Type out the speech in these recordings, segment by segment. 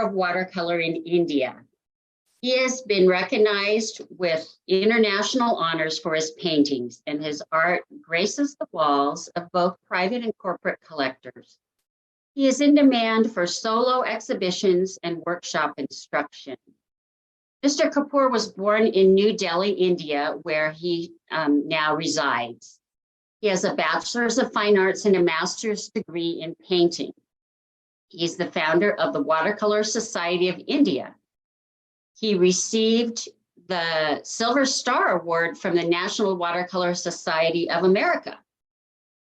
of watercolor in India. He has been recognized with international honors for his paintings, and his art graces the walls of both private and corporate collectors. He is in demand for solo exhibitions and workshop instruction. Mr. Kapoor was born in New Delhi, India, where he now resides. He has a Bachelor's of Fine Arts and a Master's degree in painting. He's the founder of the Watercolor Society of India. He received the Silver Star Award from the National Watercolor Society of America.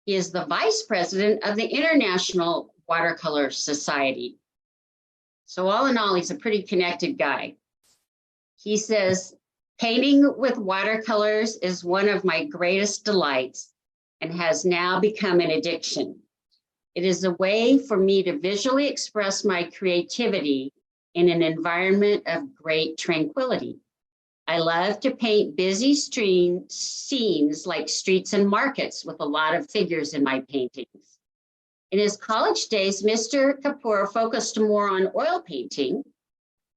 He is the vice president of the International Watercolor Society. So all in all, he's a pretty connected guy. He says, painting with watercolors is one of my greatest delights and has now become an addiction. It is a way for me to visually express my creativity in an environment of great tranquility. I love to paint busy scenes like streets and markets with a lot of figures in my paintings. In his college days, Mr. Kapoor focused more on oil painting,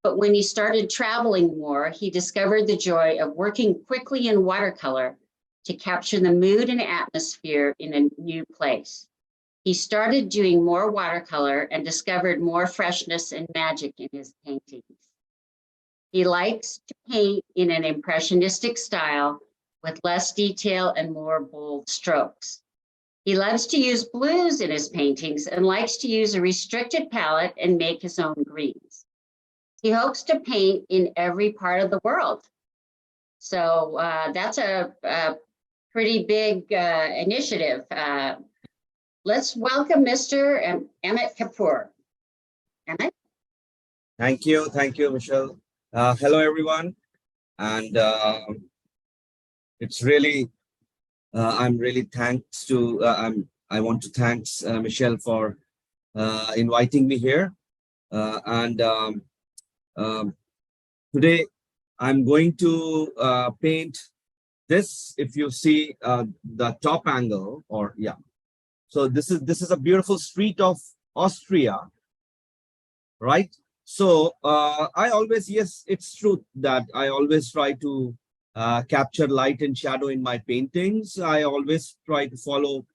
but when he started traveling more, he discovered the joy of working quickly in watercolor to capture the mood and atmosphere in a new place. He started doing more watercolor and discovered more freshness and magic in his paintings. He likes to paint in an impressionistic style with less detail and more bold strokes. He loves to use blues in his paintings and likes to use a restricted palette and make his own greens. He hopes to paint in every part of the world. So that's a pretty big initiative. Let's welcome Mr. Amit Kapoor. Amit? Thank you, Michelle. Hello, everyone. And it's really, I'm really thanks to, I want to thanks Michelle for inviting me here. Today I'm going to paint this. If you see the top angle, or yeah. So this is a beautiful street of Austria, right? So I always, yes, it's true that I always try to capture light and shadow in my paintings. I always try to follow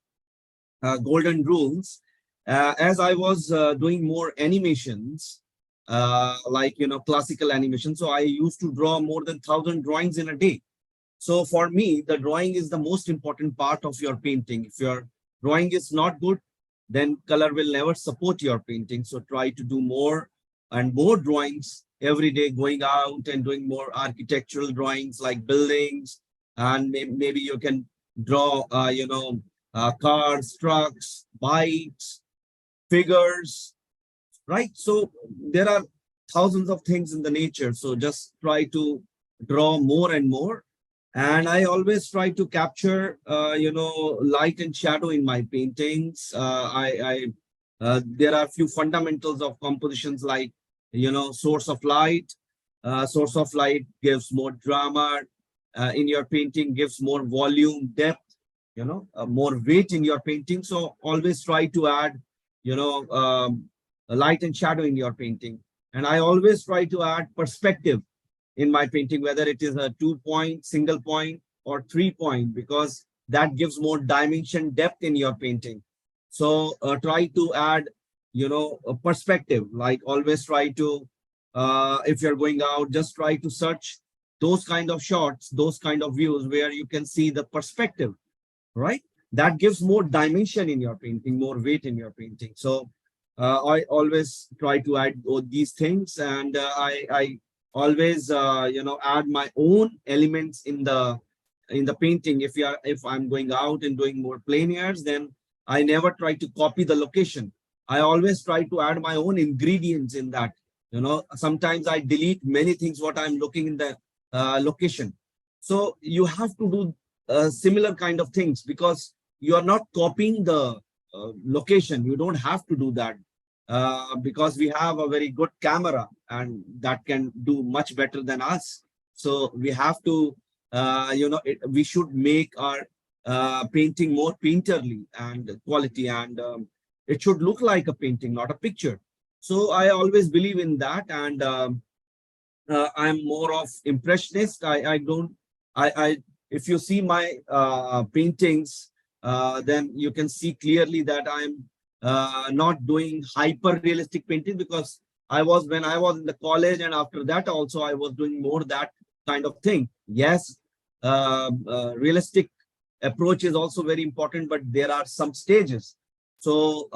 golden rules. As I was doing more animations, like, you know, classical animation. So I used to draw more than 1,000 drawings in a day. So for me, the drawing is the most important part of your painting. If your drawing is not good, then color will never support your painting. So try to do more and more drawings every day, going out and doing more architectural drawings like buildings, and maybe you can draw, cars, trucks, bikes, figures, right? So there are thousands of things in the nature. So just try to draw more and more. And I always try to capture, light and shadow in my paintings. There are a few fundamentals of compositions like, source of light. Source of light gives more drama in your painting, gives more volume, depth, more weight in your painting. So always try to add, light and shadow in your painting. And I always try to add perspective in my painting, whether it is a 2-point, single point, or 3-point, because that gives more dimension, depth in your painting. So try to add, a perspective, like always try to, if you're going out, just try to search those kind of shots, those kind of views where you can see the perspective, right? That gives more dimension in your painting, more weight in your painting. So I always try to add these things, and I always add my own elements in the painting. If I'm going out and doing more plein airs, then I never try to copy the location. I always try to add my own ingredients in that. Sometimes I delete many things what I'm looking in the location. So you have to do similar kind of things, because you are not copying the location. You don't have to do that. Because we have a very good camera and that can do much better than us. So we have to, we should make our painting more painterly and quality, and it should look like a painting, not a picture. So I always believe in that, and I'm more of impressionist. I don't, I, if you see my paintings, then you can see clearly that I'm not doing hyper realistic painting, because when I was in the college, and after that also I was doing more that kind of thing. Yes, realistic approach is also very important, but there are some stages. So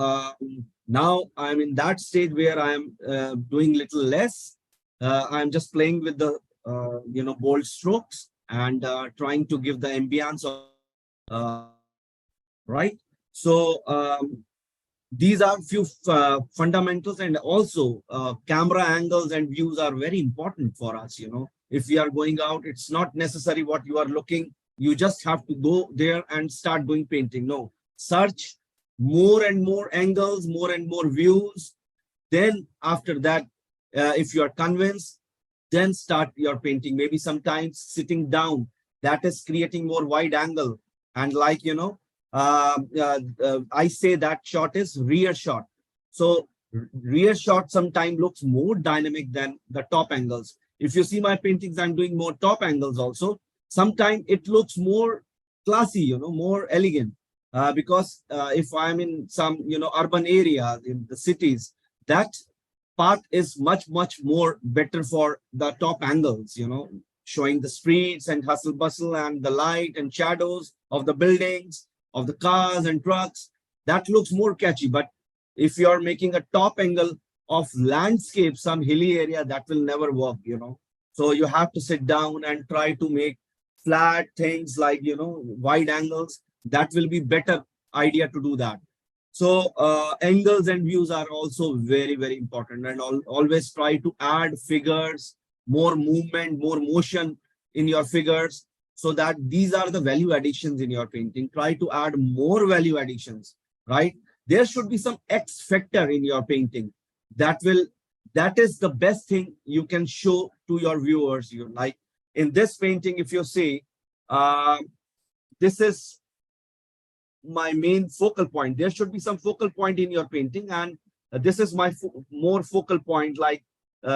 now I'm in that stage where I'm doing little less. I'm just playing with the bold strokes, and trying to give the ambience of right. So these are few fundamentals, and also camera angles and views are very important for us. If we are going out, it's not necessary what you are looking. You just have to go there and start doing painting. No, search more and more angles, more and more views. Then after that, if you are convinced, then start your painting. Maybe sometimes sitting down, that is creating more wide angle. And like, I say that shot is rear shot. So rear shot sometimes looks more dynamic than the top angles. If you see my paintings, I'm doing more top angles also. Sometimes it looks more classy, more elegant. Because if I'm in some, urban areas in the cities, that path is much more better for the top angles, showing the streets and hustle bustle and the light and shadows of the buildings, of the cars and trucks. That looks more catchy. But if you are making a top angle of landscape, some hilly area, that will never work. So you have to sit down and try to make flat things like, wide angles. That will be better idea to do that. So angles and views are also very important, and always try to add figures, more movement, more motion in your figures, so that these are the value additions in your painting. Try to add more value additions, right? There should be some X factor in your painting. That is the best thing you can show to your viewers. You like in this painting, if you see, this is my main focal point. There should be some focal point in your painting, and this is my more focal point, like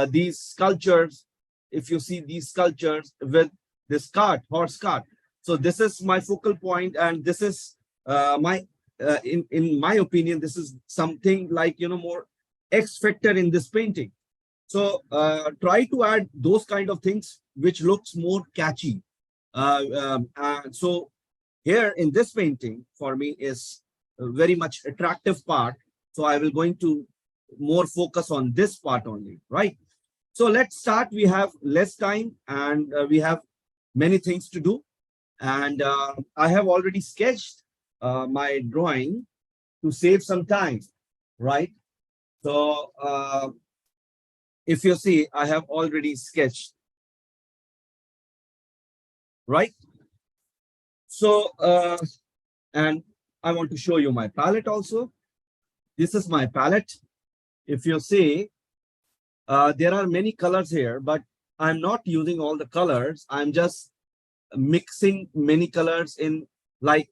these sculptures. If you see these sculptures with this cart, horse cart, so this is my focal point, and this is my in my opinion, this is something like, more X factor in this painting. So try to add those kind of things which looks more catchy. So here in this painting, for me, is a very much attractive part. So I will going to more focus on this part only, right? So let's start. We have less time, and we have many things to do. And I have already sketched my drawing to save some time, right? So if you see, I have already sketched, right? So, and I want to show you my palette also. This is my palette. If you see, there are many colors here, but I'm not using all the colors. I'm just mixing many colors in, like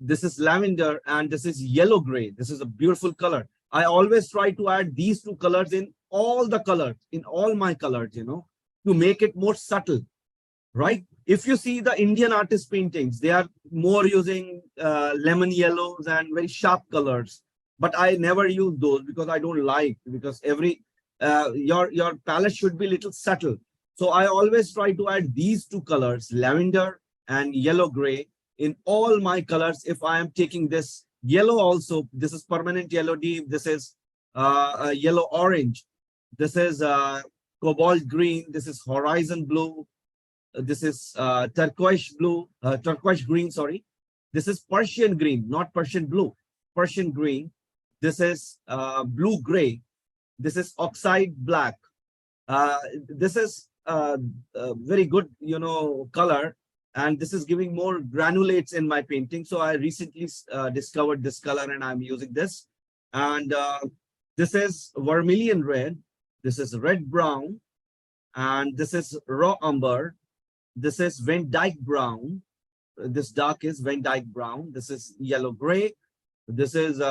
this is lavender and this is yellow gray. This is a beautiful color. I always try to add these two colors in all the colors, in all my colors, to make it more subtle, right? If you see the Indian artist paintings, they are more using lemon yellows and very sharp colors. But I never use those because I don't like, because every your palette should be a little subtle. So I always try to add these two colors, lavender and yellow gray, in all my colors. If I am taking this yellow also, this is permanent yellow deep, this is yellow orange, this is cobalt green, this is horizon blue, this is turquoise blue, turquoise green, sorry. This is Persian green, not Persian blue, Persian green. This is blue gray. This is oxide black. This is very good, color. And this is giving more granulates in my painting. So I recently discovered this color, and I'm using this. And this is vermilion red. This is red brown. And this is raw umber. This is Van Dyke brown. This dark is Van Dyke brown. This is yellow gray. This is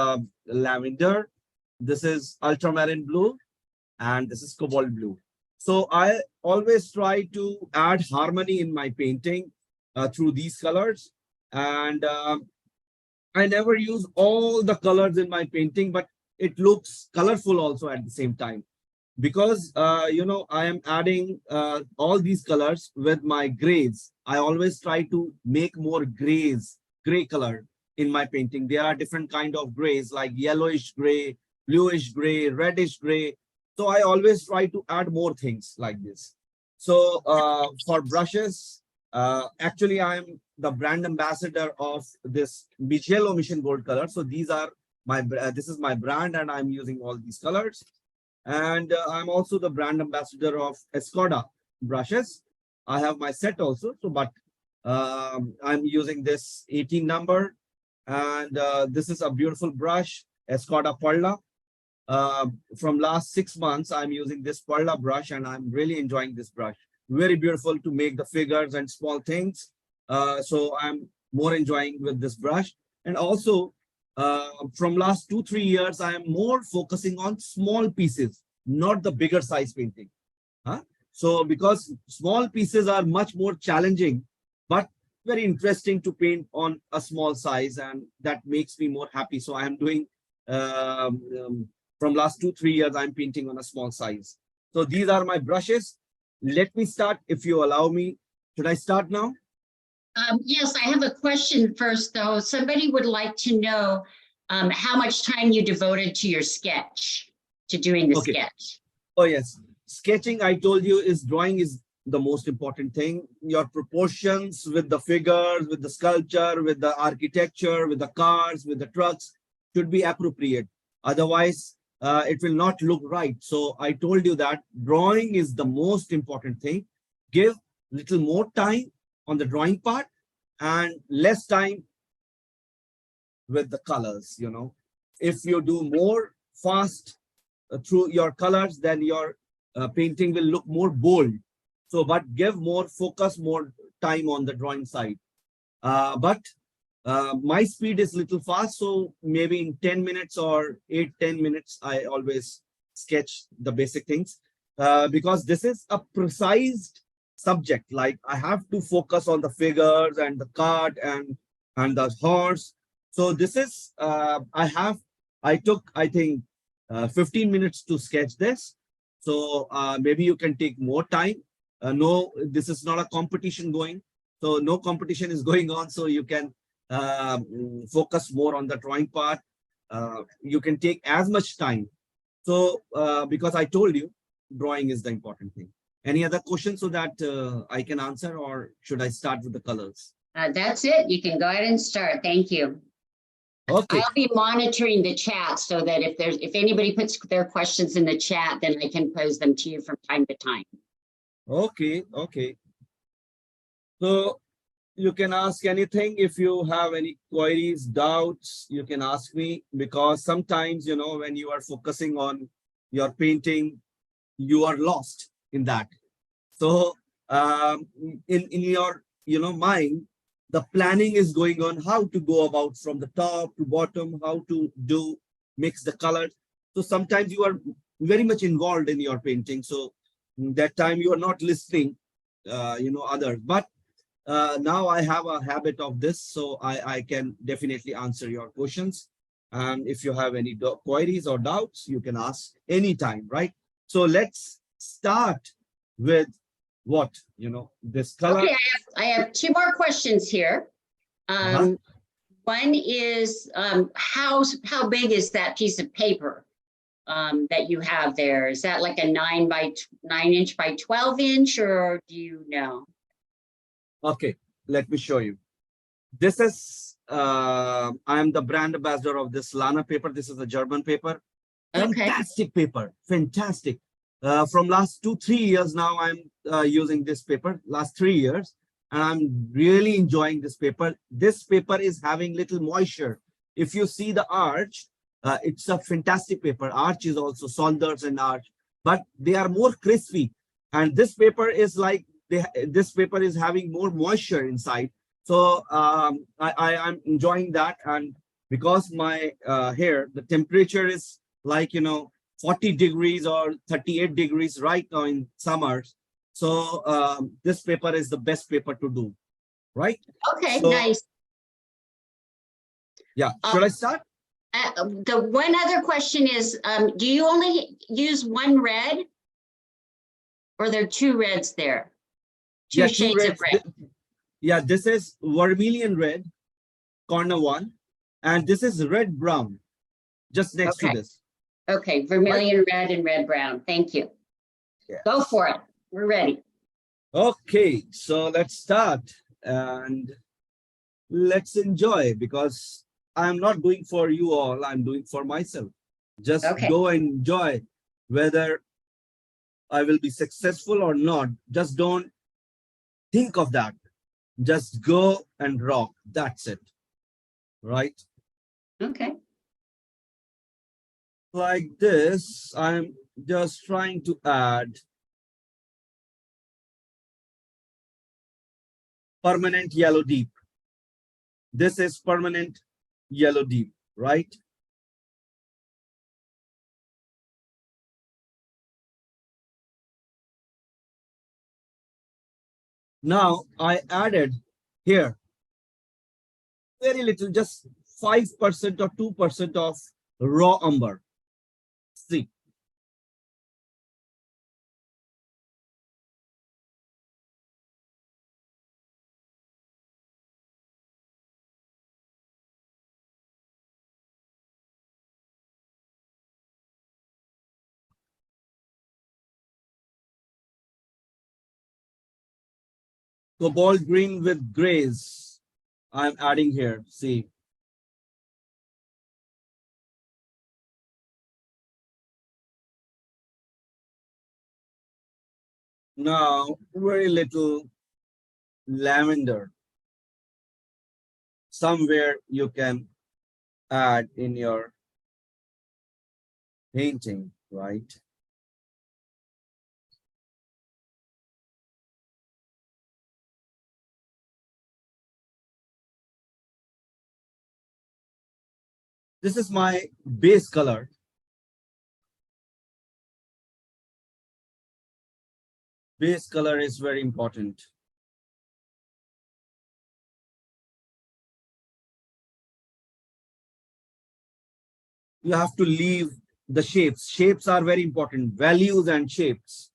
lavender. This is ultramarine blue. and this is cobalt blue. So I always try to add harmony in my painting through these colors. And I never use all the colors in my painting, but it looks colorful also at the same time. Because, I am adding all these colors with my grays. I always try to make more grays, gray color in my painting. There are different kind of grays like yellowish gray, bluish gray, reddish gray. So I always try to add more things like this. So for brushes, actually I'm the brand ambassador of this Michelo Mission Gold color. So these are this is my brand and I'm using all these colors. And I'm also the brand ambassador of Escoda brushes. I have my set also, so but I'm using this 18 number, and this is a beautiful brush, Escoda Perla. From last 6 months, I'm using this Perla brush, and I'm really enjoying this brush. Very beautiful to make the figures and small things. So I'm more enjoying with this brush, and also from last 2-3 years, I am more focusing on small pieces, not the bigger size painting. So because small pieces are much more challenging, but very interesting to paint on a small size, and that makes me more happy. So I am doing from last 2-3 years, I'm painting on a small size. So these are my brushes. Let me start if you allow me. Should I start now? Yes, I have a question first, though. Somebody would like to know how much time you devoted to your sketch, to doing the sketch. Oh, yes. Sketching, I told you, is drawing is the most important thing. Your proportions with the figures, with the sculpture, with the architecture, with the cars, with the trucks should be appropriate. Otherwise, it will not look right. So I told you that drawing is the most important thing. Give little more time on the drawing part and less time with the colors. If you do more fast through your colors, then your painting will look more bold. So but give more focus, more time on the drawing side. But my speed is little fast, so maybe in 10 minutes or 8-10 minutes I always sketch the basic things, because this is a precise subject. Like I have to focus on the figures and the cart and the horse. So this is I took, I think, 15 minutes to sketch this. So maybe you can take more time. No, this is not a competition going. So no competition is going on. So you can focus more on the drawing part. You can take as much time. So because I told you, drawing is the important thing. Any other questions so that I can answer, or should I start with the colors? That's it. You can go ahead and start. Thank you. Okay. I'll be monitoring the chat so that if anybody puts their questions in the chat, then I can pose them to you from time to time. Okay. Okay. So you can ask anything. If you have any queries, doubts, you can ask me, because sometimes, when you are focusing on your painting, you are lost in that. So in your mind, the planning is going on how to go about from the top to bottom, how to mix the colors. So sometimes you are very much involved in your painting. So that time you are not listening, others. But now I have a habit of this, so I can definitely answer your questions. And if you have any queries or doubts, you can ask anytime, right? So let's start with what, this color. Okay, I have 2 more questions here. One is how big is that piece of paper that you have there? Is that like a 9-inch by 12-inch, or do you know? Okay, let me show you. This is I am the brand ambassador of this Lana paper. This is a German paper. Fantastic paper, fantastic. From last 2-3 years now, I'm using this paper, last 3 years, and I'm really enjoying this paper. This paper is having little moisture. If you see the arch, it's a fantastic paper. Arch is also Saunders and arch, but they are more crispy. And this paper is like, this paper is having more moisture inside. So I'm enjoying that. And because my hair, the temperature is like, 40 degrees or 38 degrees right now in summers. So this paper is the best paper to do, right? Okay, So, nice. Yeah, should I start? The one other question is, do you only use one red? Or there are two reds there? Two shades of red. Yeah, this is vermilion red, corner one, and this is red brown, just next to this. Okay, vermilion red and red brown. Thank you. Yes. Go for it. We're ready. Okay, so let's start and let's enjoy, because I'm not doing for you all, I'm doing for myself. Just go and enjoy. Whether I will be successful or not, just don't think of that. Just go and rock. That's it. Right? Okay. Like this, I'm just trying to add permanent yellow deep. This is permanent yellow deep, right? Now I added here very little, just 5% or 2% of raw umber. See. Cobalt green with grays. I'm adding here. See. Now, very little lavender. Somewhere you can add in your painting, right? This is my base color. Base color is very important. You have to leave the shapes. Shapes are very important. Values and shapes.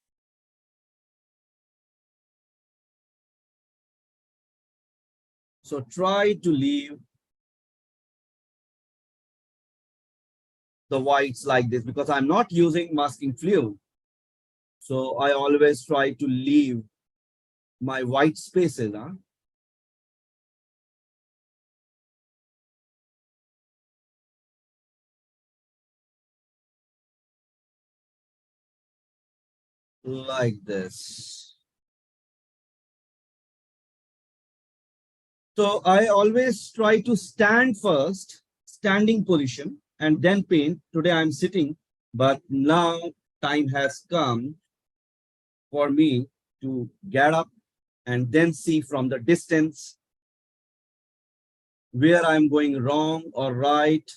So try to leave the whites like this, because I'm not using masking fluid. So I always try to leave my white spaces. Like this. So I always try to stand first, standing position, and then paint. Today I'm sitting, but now time has come for me to get up and then see from the distance where I'm going wrong or right,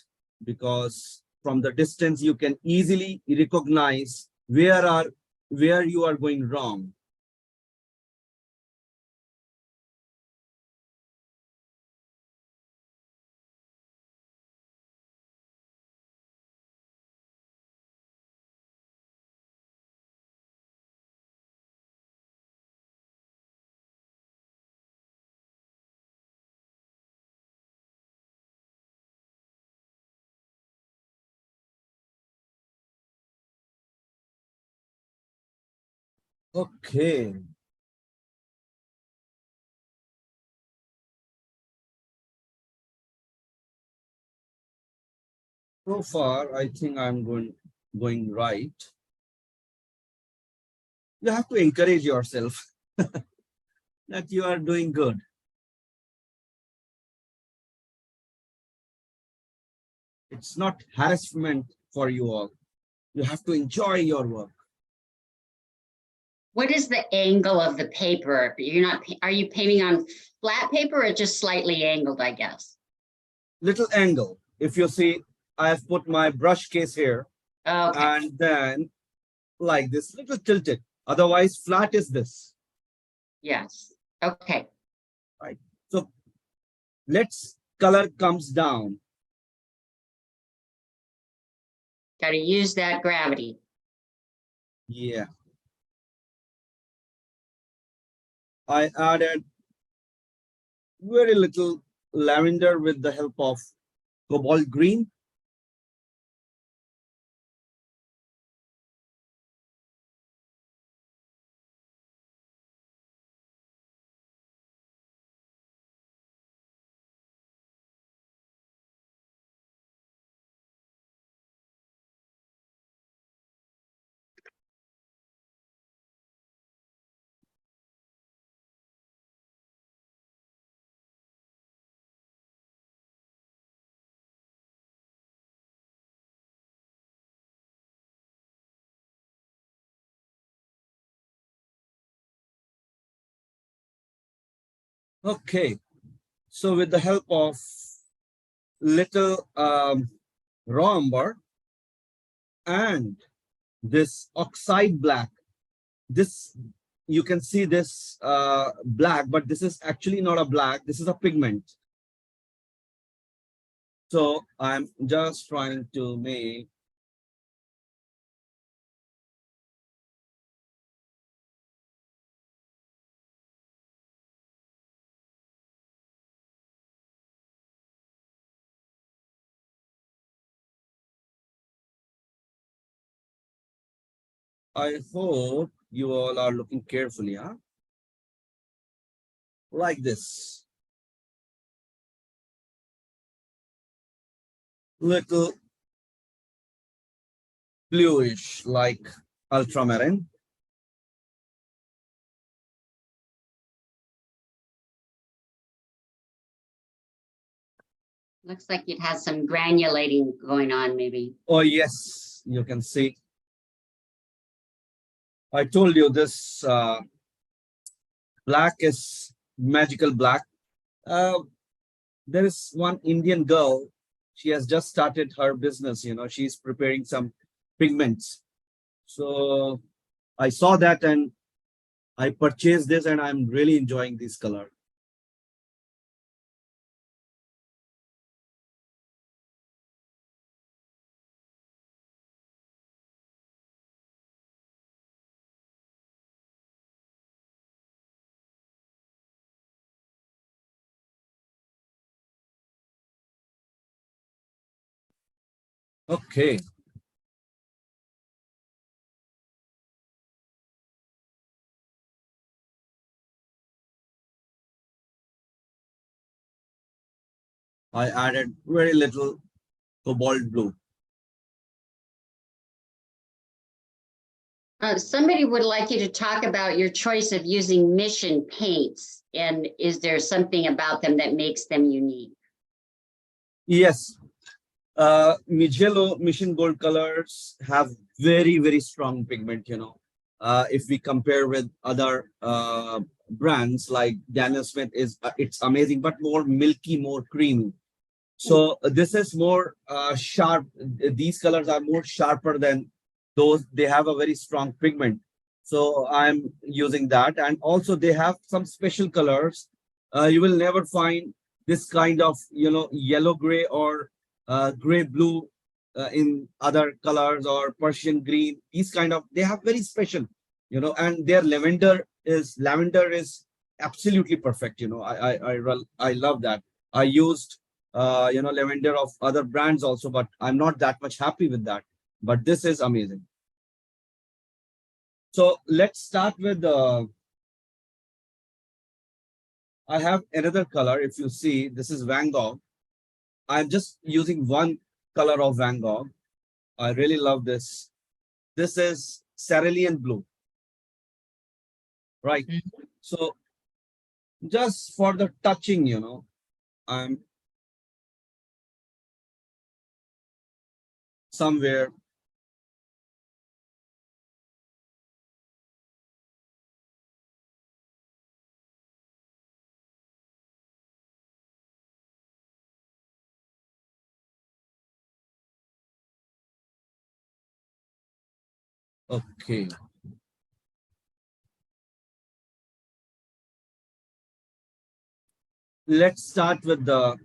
because from the distance you can easily recognize where you are going wrong. Okay. So far, I think I'm going right. You have to encourage yourself that you are doing good. It's not harassment for you all. You have to enjoy your work. What is the angle of the paper? Are you painting on flat paper or just slightly angled, I guess? Little angle. If you see, I have put my brush case here. Okay. and then like this, little tilted. Otherwise, flat is this, Yes. Okay. right? So let's color comes down. Got to use that gravity. Yeah. I added very little lavender with the help of cobalt green. Okay. So with the help of little raw umber and this oxide black, this you can see this black, but this is actually not a black, this is a pigment. So I'm just trying to make I hope you all are looking carefully, huh? Like this. Little bluish like ultramarine. Looks like it has some granulating going on, maybe. Oh, yes, you can see. I told you this black is magical black. Uh, there is one Indian girl. She has just started her business. She's preparing some pigments. So I saw that and I purchased this and I'm really enjoying this color. Okay. I added very little cobalt blue. Somebody would like you to talk about your choice of using mission paints, and is there something about them that makes them unique? Yes. Mijello Mission Gold colors have very, very strong pigment. If we compare with other brands like Daniel Smith it's amazing, but more milky, more creamy. So this is more sharp. These colors are more sharper than those. They have a very strong pigment. So I'm using that. And also they have some special colors. You will never find this kind of, yellow gray or gray blue in other colors or Persian green. These kind of, they have very special, and their lavender is absolutely perfect. I love that. I used lavender of other brands also, but I'm not that much happy with that. But this is amazing. So let's start with I have another color. If you see, this is Van Gogh. I'm just using one color of Van Gogh. I really love this. This is cerulean blue, right? So just for the touching, I'm somewhere Okay. Let's start with the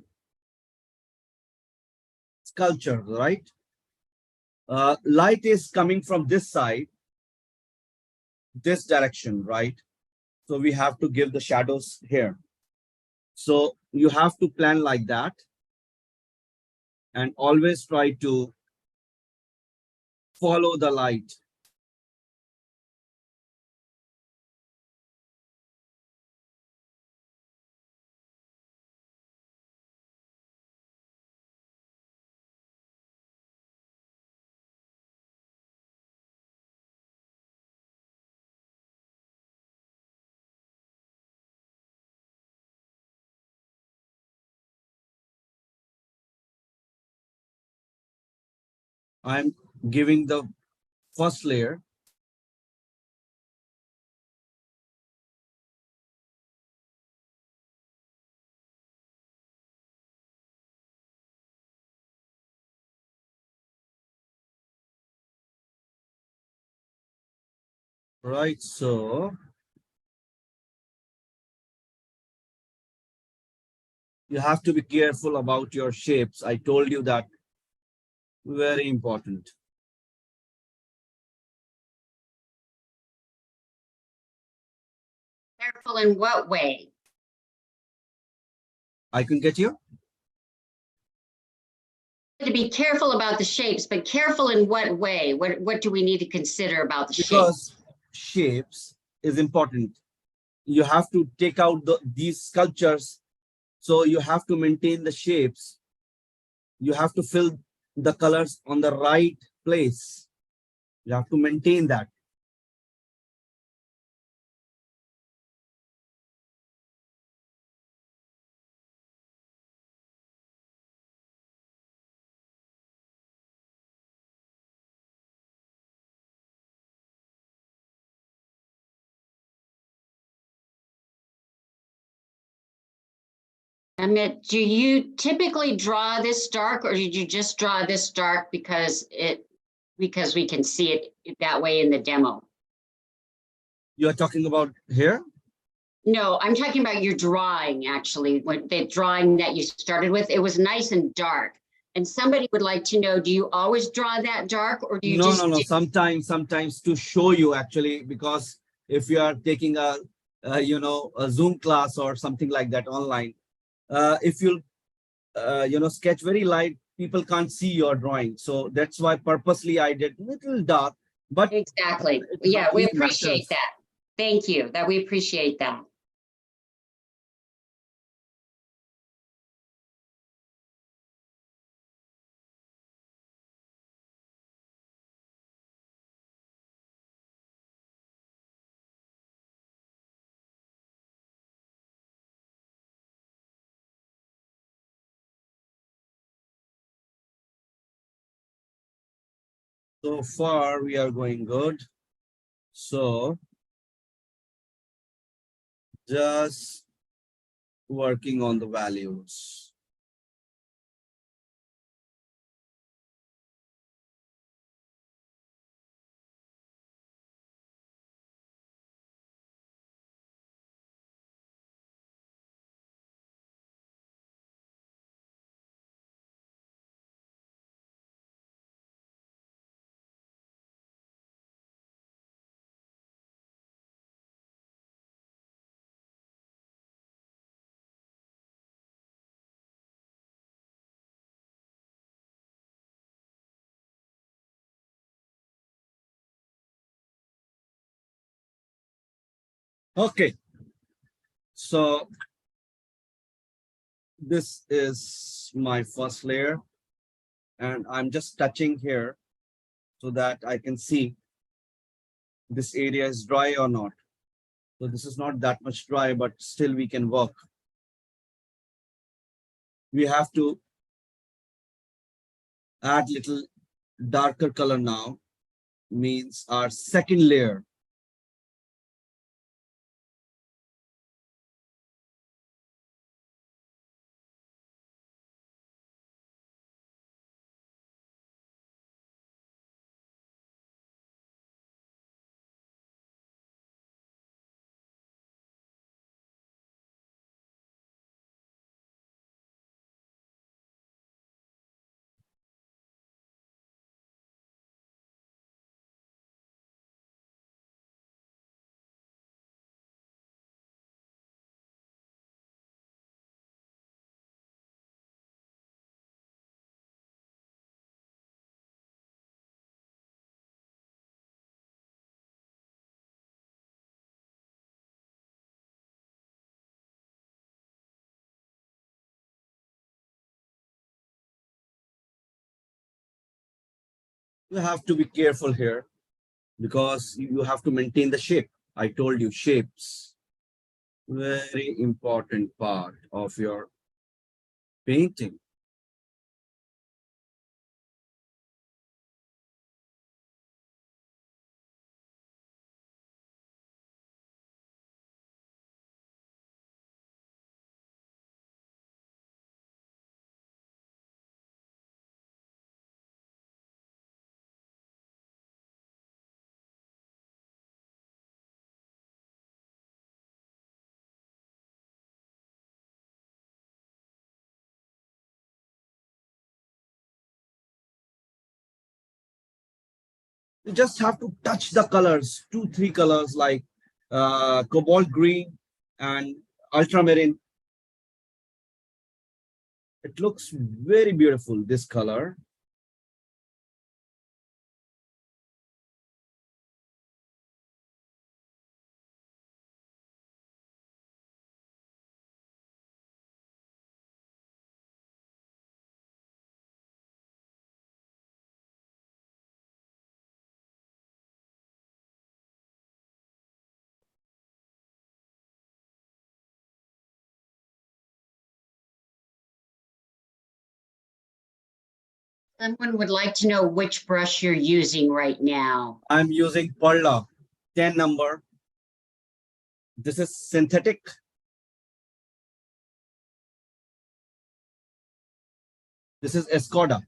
sculpture, right? Light is coming from this side, this direction, right? So we have to give the shadows here. So you have to plan like that and always try to follow the light. I'm giving the first layer. Right, so you have to be careful about your shapes. I told you that, very important. Careful in what way? I can get you? To be careful about the shapes, but careful in what way? What do we need to consider about the shapes? Because shapes is important. You have to take out these sculptures. So you have to maintain the shapes. You have to fill the colors on the right place. You have to maintain that. Amit, do you typically draw this dark, or did you just draw this dark because we can see it that way in the demo? You are talking about here? No, I'm talking about your drawing, actually. When the drawing that you started with, it was nice and dark. And somebody would like to know, do you always draw that dark, or do you No, no, just no. do? Sometimes to show you actually, because if you are taking a Zoom class or something like that online, if you sketch very light, people can't see your drawing. So that's why purposely I did little dark, but Exactly. it Yeah, we hardly appreciate matters. that. Thank you. That we appreciate that. So far we are going good. So just working on the values. Okay, so this is my first layer, and I'm just touching here so that I can see this area is dry or not. So this is not that much dry, but still we can work. We have to add little darker color now, means our second layer. You have to be careful here because you have to maintain the shape. I told you shapes, very important part of your painting. You just have to touch the colors, two, three colors like cobalt green and ultramarine. It looks very beautiful, this color. Someone would like to know which brush you're using right now. I'm using Perla 10 number. This is synthetic. This is Escoda.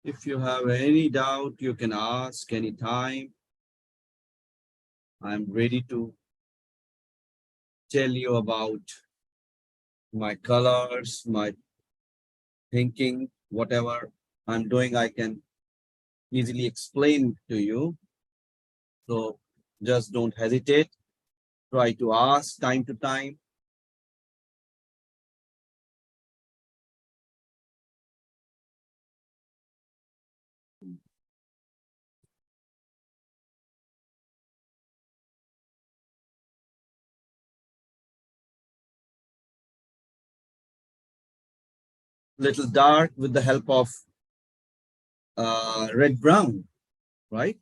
If you have any doubt, you can ask anytime. I'm ready to tell you about my colors, my thinking, whatever I'm doing, I can easily explain to you. So just don't hesitate. Try to ask time to time. Little dark with the help of red brown, right?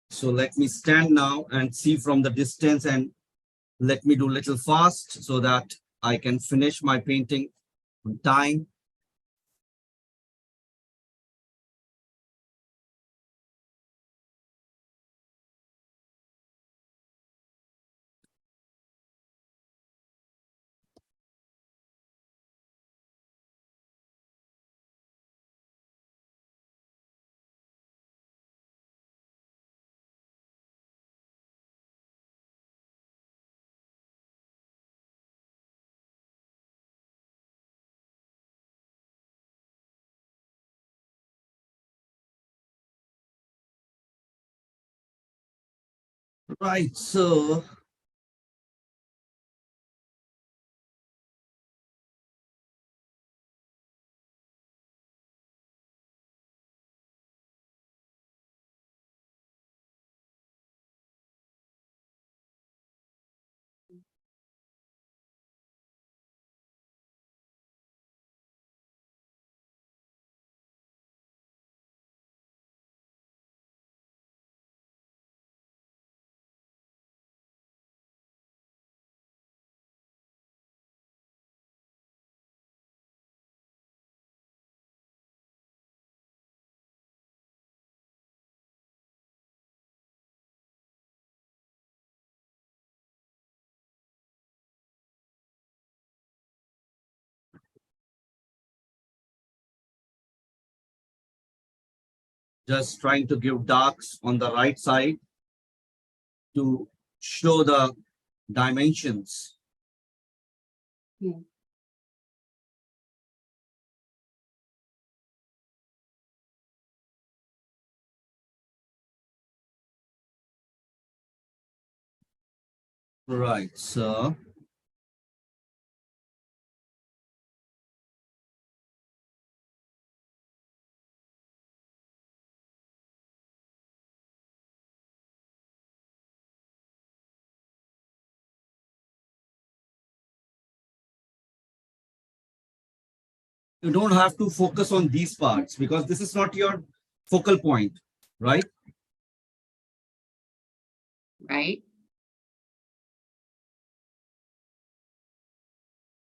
So let me stand now and see from the distance, and let me do little fast so that I can finish my painting on time. Right, so Just trying to give darks on the right side to show the dimensions. Hmm. Right, so you don't have to focus on these parts because this is not your focal point, right? Right.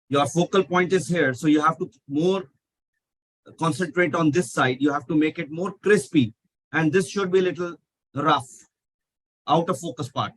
Your focal point is here. So you have to more concentrate on this side. You have to make it more crispy. And this should be a little rough, out of focus part.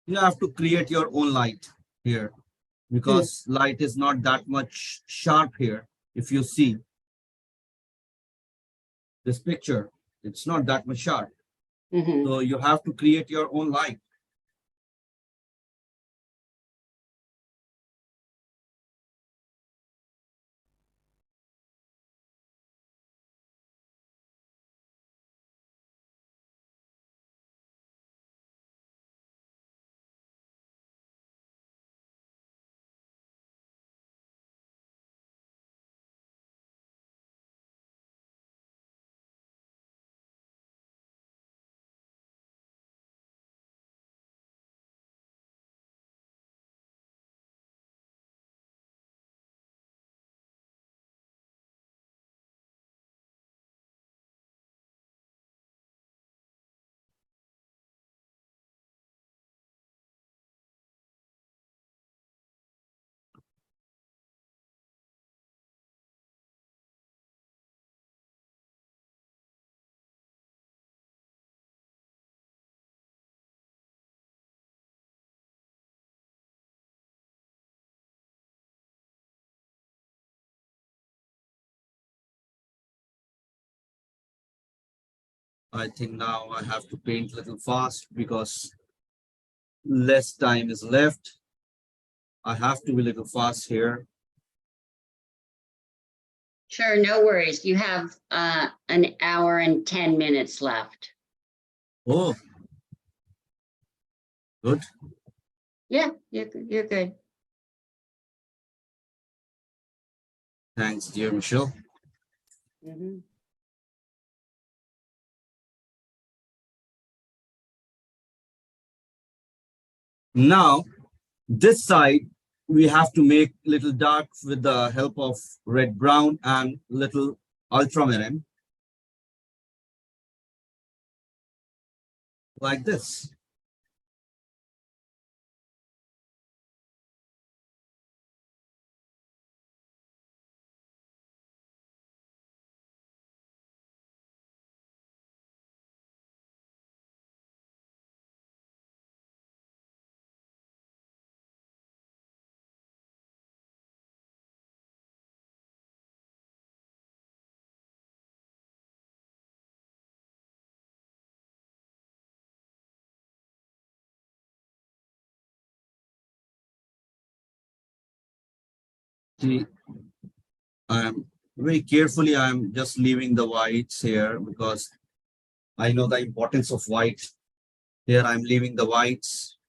You have to create your own light here Hmm. because light is not that much sharp here. If you see this picture, it's not that much sharp. Hmm. So you have to create your own light. I think now I have to paint a little fast because less time is left. I have to be a little fast here. Sure, no worries. You have an hour and 10 minutes left. Oh, good. Yeah, you're good. Thanks, dear Michelle. Hmm. Now, this side, we have to make little dark with the help of red brown and little ultramarine like this. See, I'm very carefully, I'm just leaving the whites here because I know the importance of white. Here I'm leaving the whites.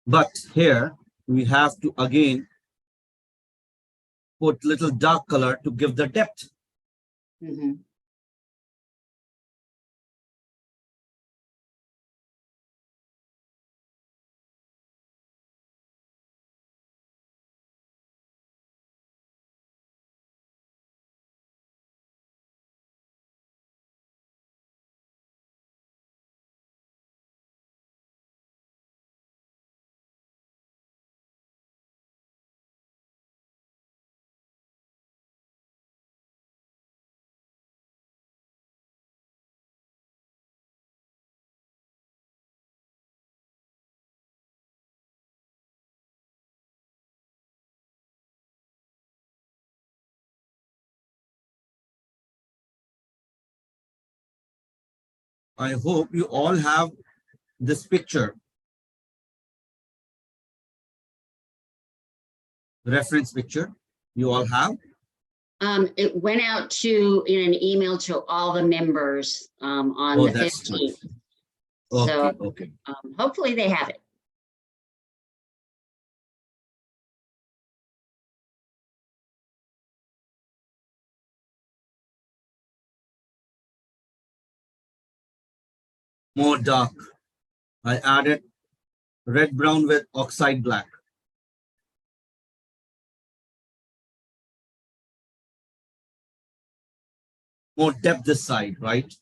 But here we have to again put little dark color to give the depth. Mhm. I hope you all have this picture, reference picture. You all have? It went out in an email to all the members on Oh, the that's good. 15th. Okay, So okay. hopefully they have it. More dark. I added red brown with oxide black. More depth this side, right?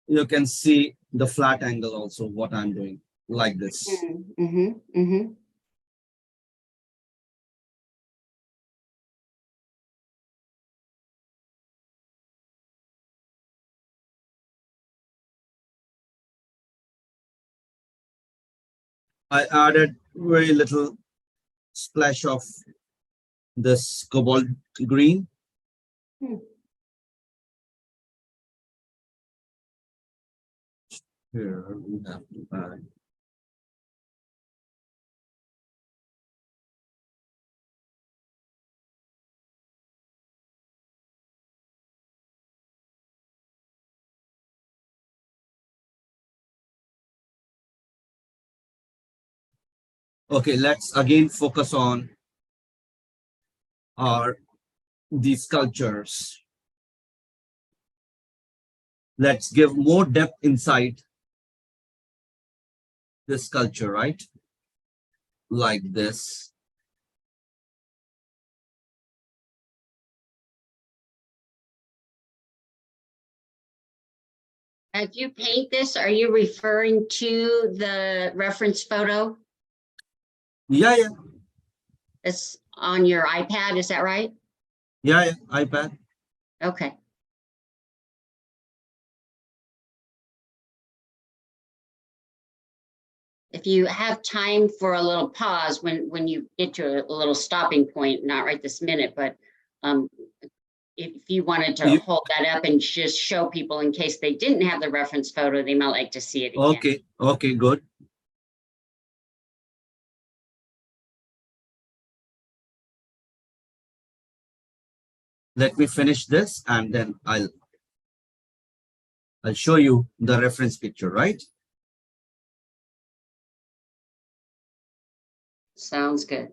You can see the flat angle also, what I'm doing, like this. Mm-hmm, mm-hmm. I added very little splash of this cobalt green. Hmm. Here we have to add. Okay, let's again focus on our these sculptures. Let's give more depth inside this sculpture, right? Like this. As you paint this, are you referring to the reference photo? Yeah, yeah, It's on your iPad, is that right? yeah, yeah, iPad. Okay. If you have time for a little pause when you get to a little stopping point, not right this minute, but um, if you wanted to You, hold that up and just show people in case they didn't have the reference photo, they might like to see it again. okay, okay, good. Let me finish this and then I'll show you the reference picture, right? Sounds good.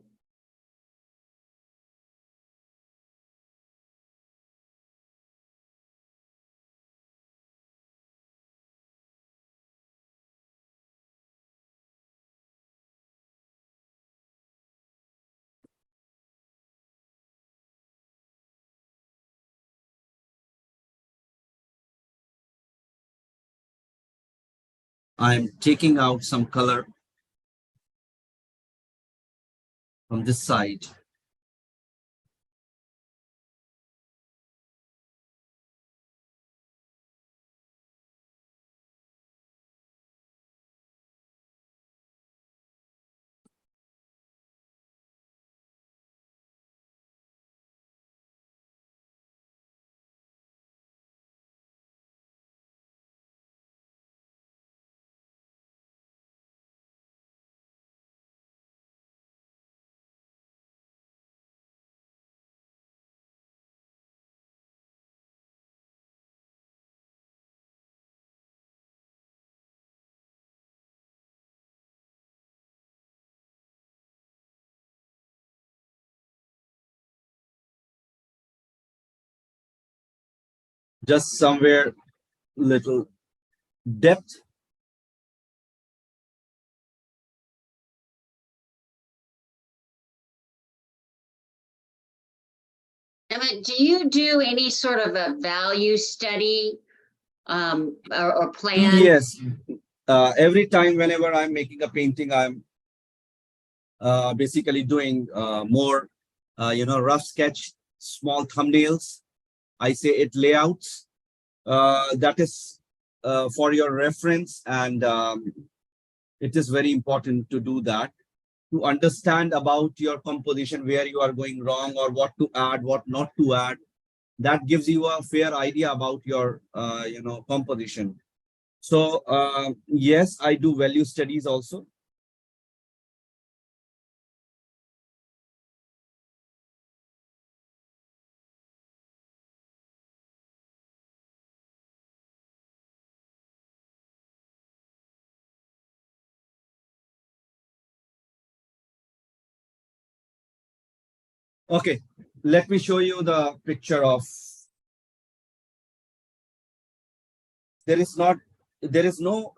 I'm taking out some color from this side. just somewhere little depth. Emmett, do you do any sort of a value study or plan? Yes. Every time whenever I'm making a painting, I'm basically doing more, rough sketch, small thumbnails. I say it layouts. That is for your reference, and it is very important to do that, to understand about your composition, where you are going wrong or what to add, what not to add. That gives you a fair idea about your, composition. So yes, I do value studies also. Okay, let me show you the picture of, there is not, there is no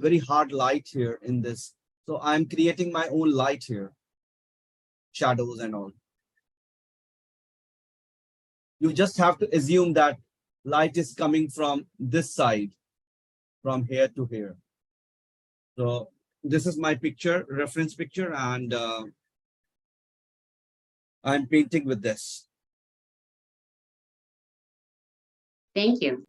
very hard light here in this. So I'm creating my own light here, shadows and all. You just have to assume that light is coming from this side, from here to here. So this is my picture, reference picture, and I'm painting with this. Thank you.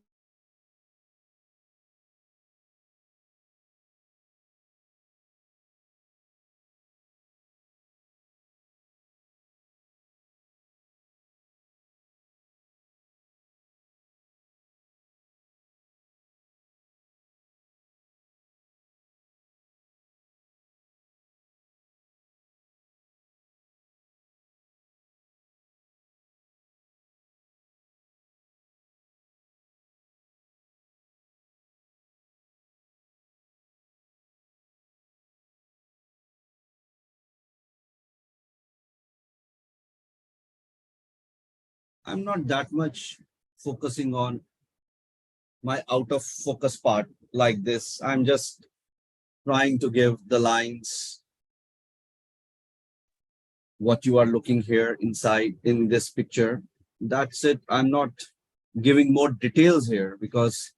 I'm not that much focusing on my out of focus part like this. I'm just trying to give the lines what you are looking here inside in this picture. That's it. I'm not giving more details here because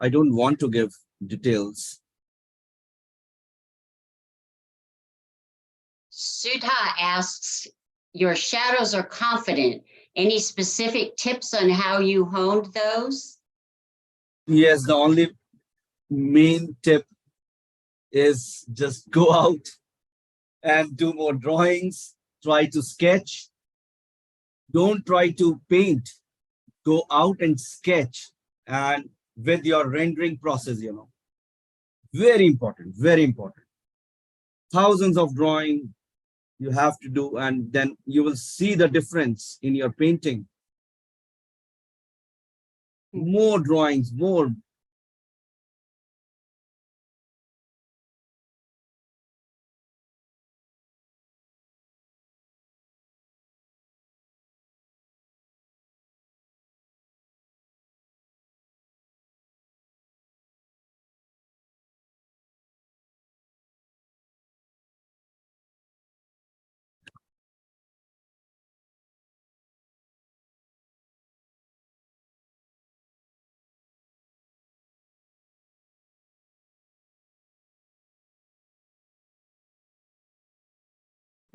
I don't want to give details. Sudha asks, your shadows are confident. Any specific tips on how you honed those? Yes, the only main tip is just go out and do more drawings, try to sketch. Don't try to paint. Go out and sketch, and with your rendering process, very important, very important. Thousands of drawing you have to do, and then you will see the difference in your painting. More drawings, more.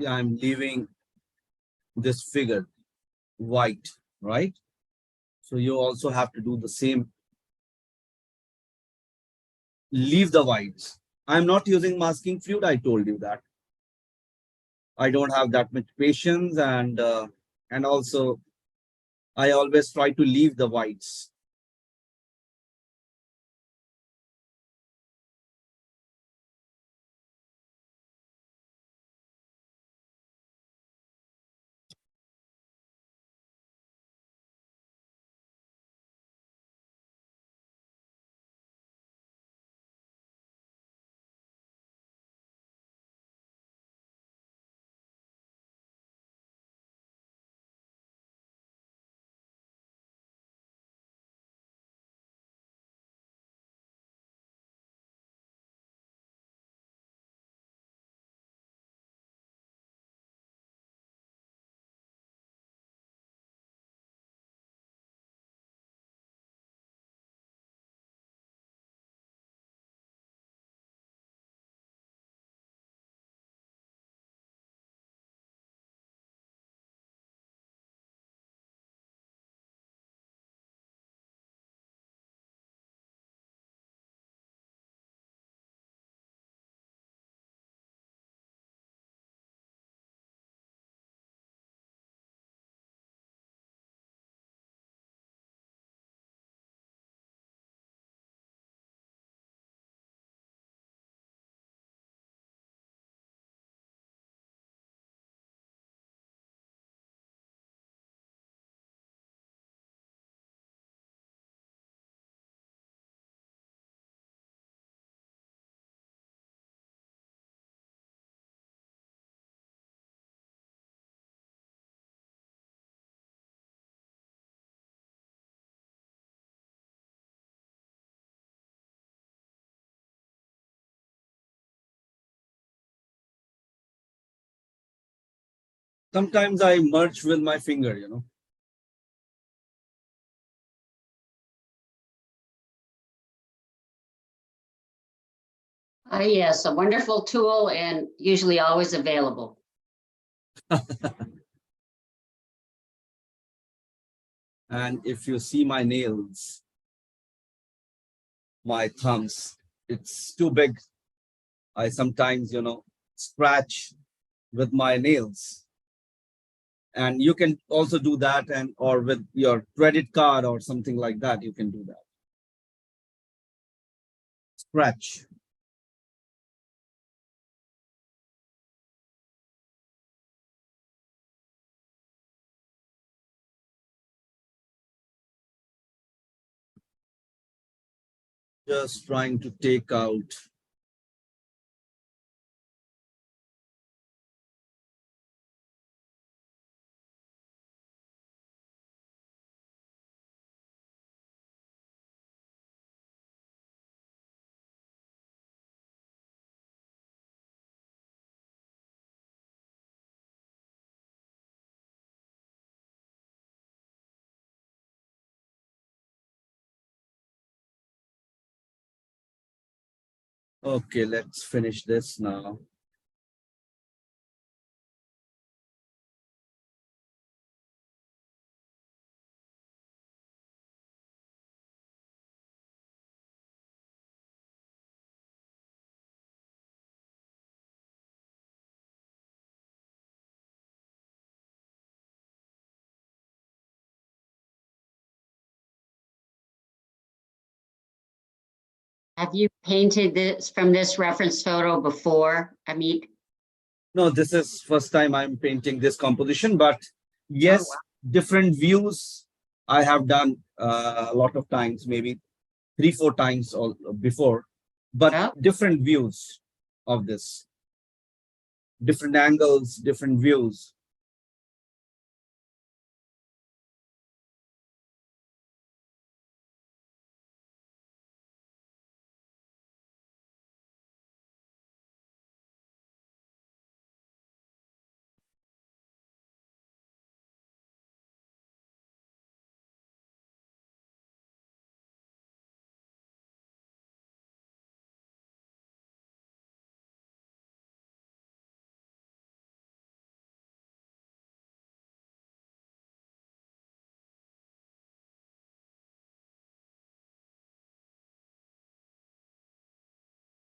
Yeah, I'm leaving this figure white, right? So you also have to do the same. Leave the whites. I'm not using masking fluid. I told you that. I don't have that much patience, and also I always try to leave the whites. Sometimes I merge with my finger, you know. Yes, a wonderful tool and usually always available. And if you see my nails, my thumbs, it's too big. I sometimes, you know, scratch with my nails. And you can also do that, and or with your credit card or something like that, you can do that. Scratch. Just trying to take out. Okay, let's finish this now. Have you painted this from this reference photo before, Amit? No, this is first time I'm painting this composition, but Oh, yes, different views I have done a lot of times, maybe 3, 4 times or before, but wow. different views of this, different angles, different views.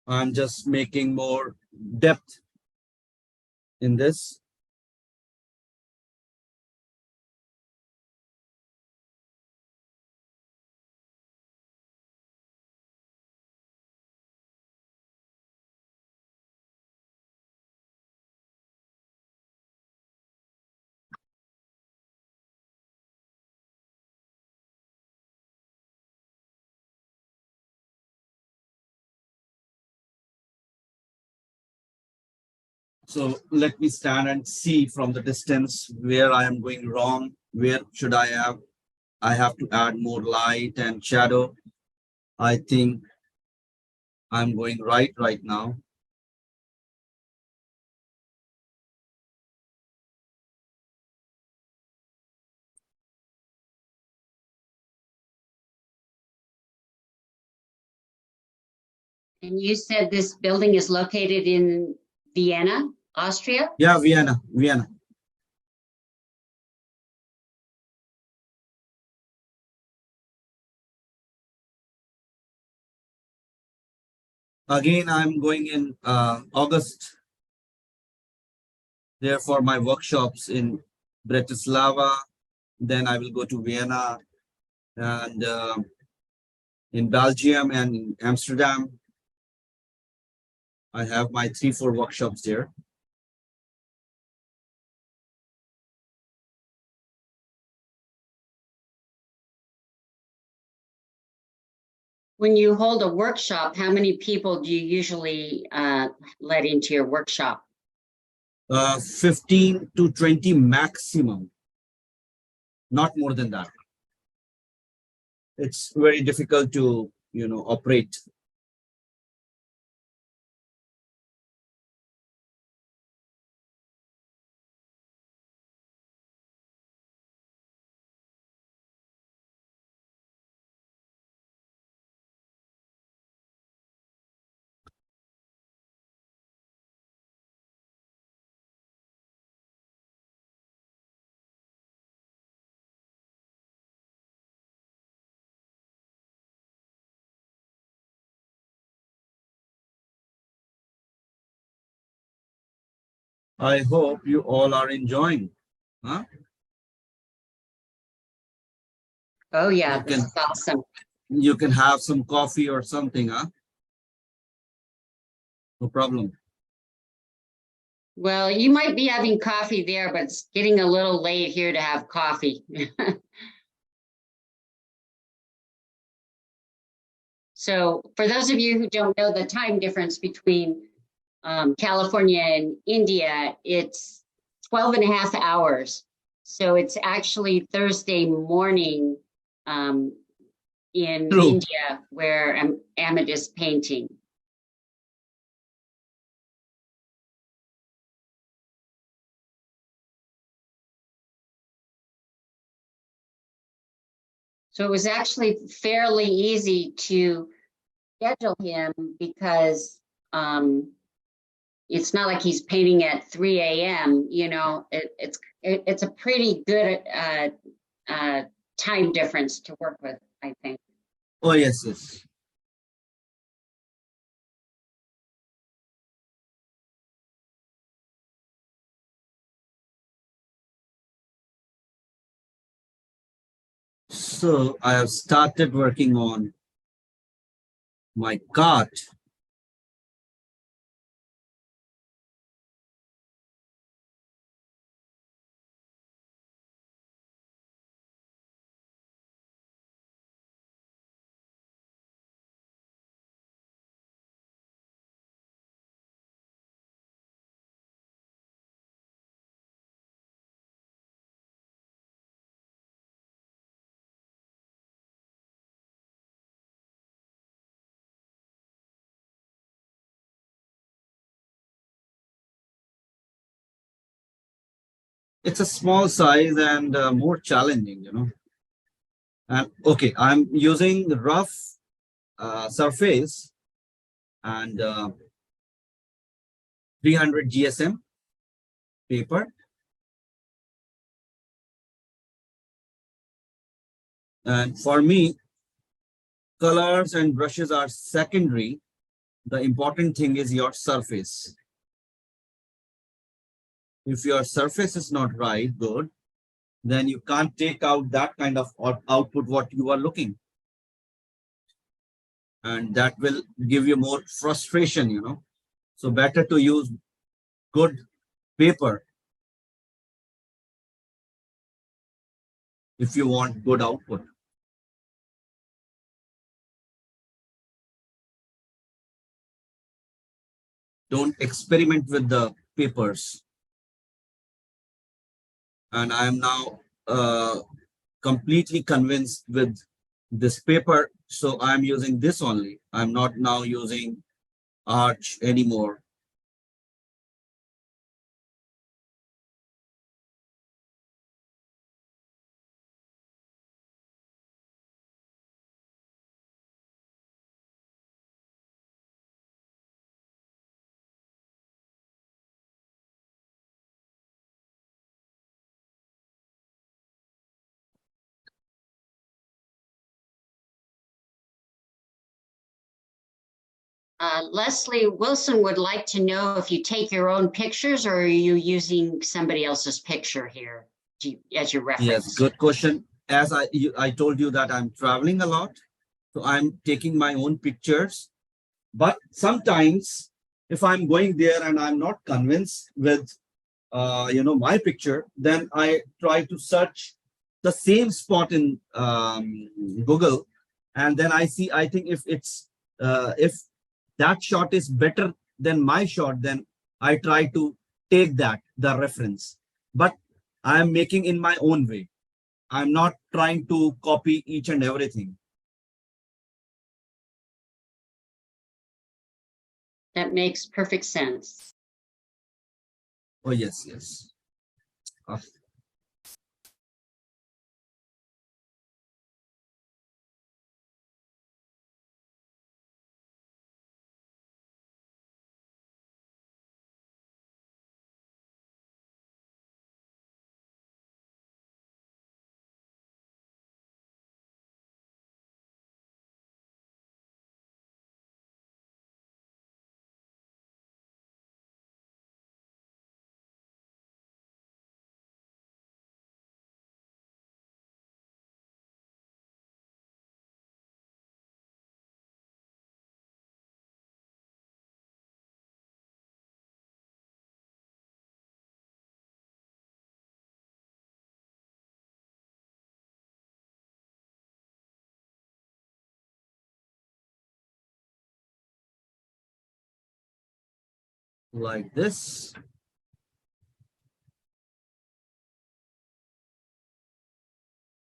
I'm just making more depth in this. So let me stand and see from the distance where I am going wrong, where should I have to add more light and shadow. I think I'm going right now. And you said this building is located in Vienna, Austria? Yeah, Vienna. Again, I'm going in August there for my workshops in Bratislava. Then I will go to Vienna and in Belgium and in Amsterdam. I have my 3, 4 workshops there. When you hold a workshop, how many people do you usually let into your workshop? 15 to 20 maximum, not more than that. It's very difficult to, you know, operate. I hope you all are enjoying. Huh? Oh yeah, You this can is awesome. you can have some coffee or something, huh? No problem. Well, you might be having coffee there, but it's getting a little late here to have coffee. So for those of you who don't know the time difference between California and India, it's 12 and a half hours. So it's actually Thursday morning um, in True. India where Amit is painting. So it was actually fairly easy to schedule him because it's not like he's painting at 3 a.m. You know, it's a pretty good time difference to work with, I think. Oh yes, yes. So I have started working on my cart. It's a small size and more challenging, you know. And okay, I'm using rough surface and 300 GSM paper. And for me, colors and brushes are secondary. The important thing is your surface. If your surface is not right, good, then you can't take out that kind of output what you are looking. And that will give you more frustration, you know. So better to use good paper if you want good output. Don't experiment with the papers. And I am now completely convinced with this paper. So I'm using this only. I'm not now using Arch anymore. Leslie Wilson would like to know if you take your own pictures or are you using somebody else's picture here as your Yes, reference? good question. As I told you that I'm traveling a lot, so I'm taking my own pictures. But sometimes if I'm going there and I'm not convinced with my picture, then I try to search the same spot in Google, and then I think if that shot is better than my shot, then I try to take the reference. But I am making in my own way. I'm not trying to copy each and everything. That makes perfect sense. Oh yes, yes. Uh, like this.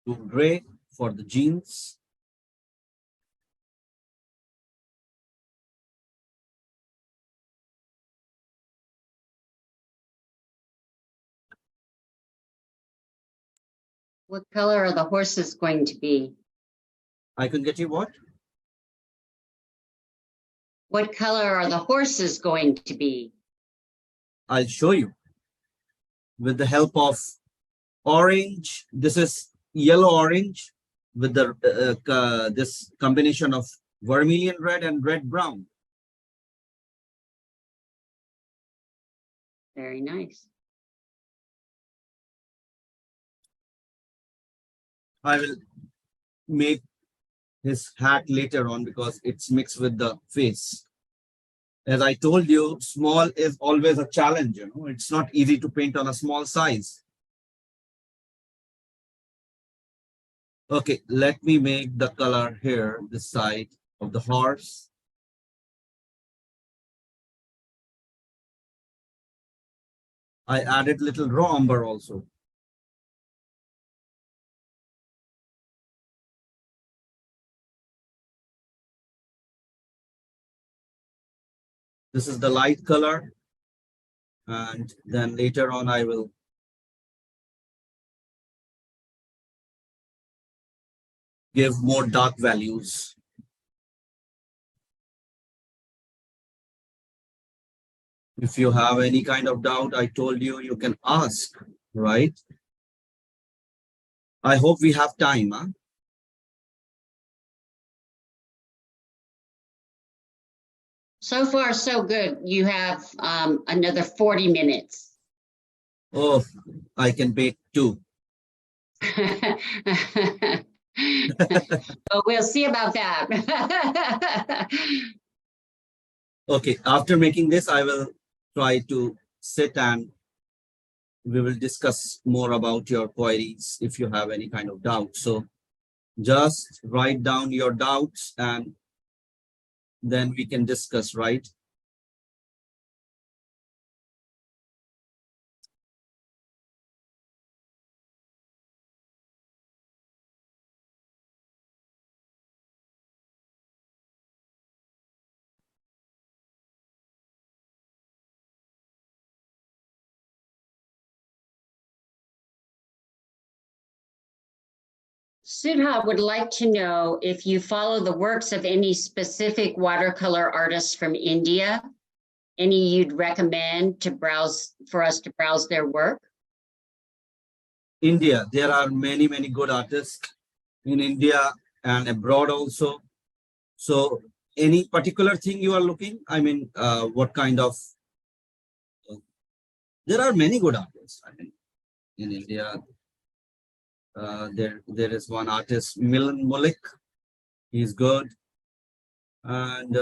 To gray for the jeans. What color are the horses going to be? I can get you what? What color are the horses going to be? I'll show you with the help of orange. This is yellow orange with the this combination of vermilion red and red brown. Very nice. I will make his hat later on because it's mixed with the face. As I told you, small is always a challenge, you know, it's not easy to paint on a small size. Okay, let me make the color here, this side of the horse. I added little raw umber also. This is the light color. And then later on, I will give more dark values. If you have any kind of doubt, I told you, you can ask, right? I hope we have time, huh? So far, so good. You have another 40 minutes. Oh, I can bake two. But we'll see about that. Okay, after making this, I will try to sit and we will discuss more about your queries if you have any kind of doubt. So just write down your doubts and then we can discuss, right? Sudha would like to know if you follow the works of any specific watercolor artists from India, any you'd recommend to browse for us to browse their work? India, there are many, many good artists in India and abroad also. So any particular thing you are looking? I mean, what kind of, there are many good artists, I mean, in India. There is one artist, Milan Malik. He's good. And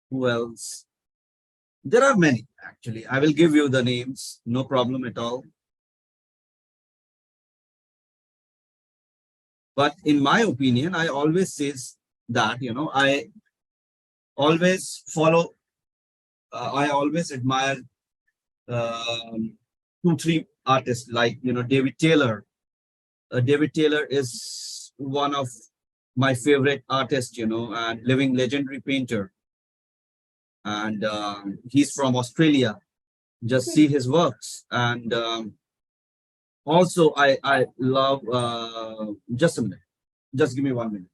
who else? There are many, actually. I will give you the names, no problem at all. But in my opinion, I always says that, you know, I always follow, I always admire 2, 3 artists like, you know, David Taylor. David Taylor is one of my favorite artists, you know, and living legendary painter. And he's from Australia. Just see his works. And also, I love, just a minute. Just give me 1 minute.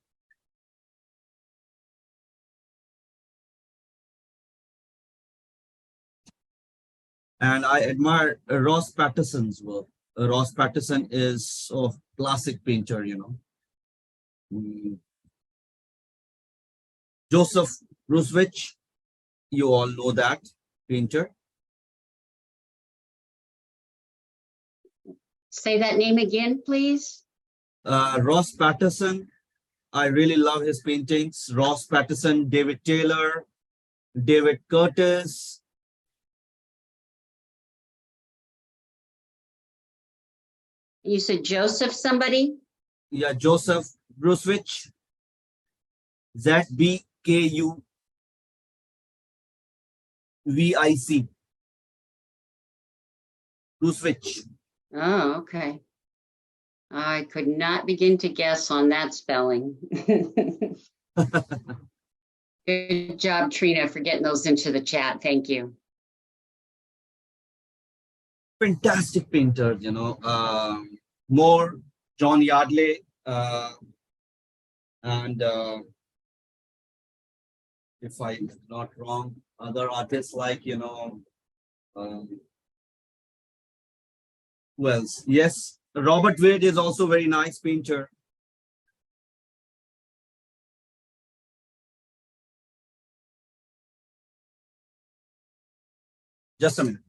And I admire Ross Patterson's work. Ross Patterson is a classic painter, you know. Joseph Ruswich, you all know that painter. Say that name again, please. Ross Patterson, I really love his paintings. Ross Patterson, David Taylor, David Curtis. You said Joseph somebody? Yeah, Joseph Ruswich, ZBKU. VIC. To switch. Oh, okay. I could not begin to guess on that spelling. Good job, Trina, for getting those into the chat. Thank you. Fantastic painter, more John Yardley, and if I'm not wrong, other artists like, who else? Yes, Robert Wade is also very nice painter. Just a minute.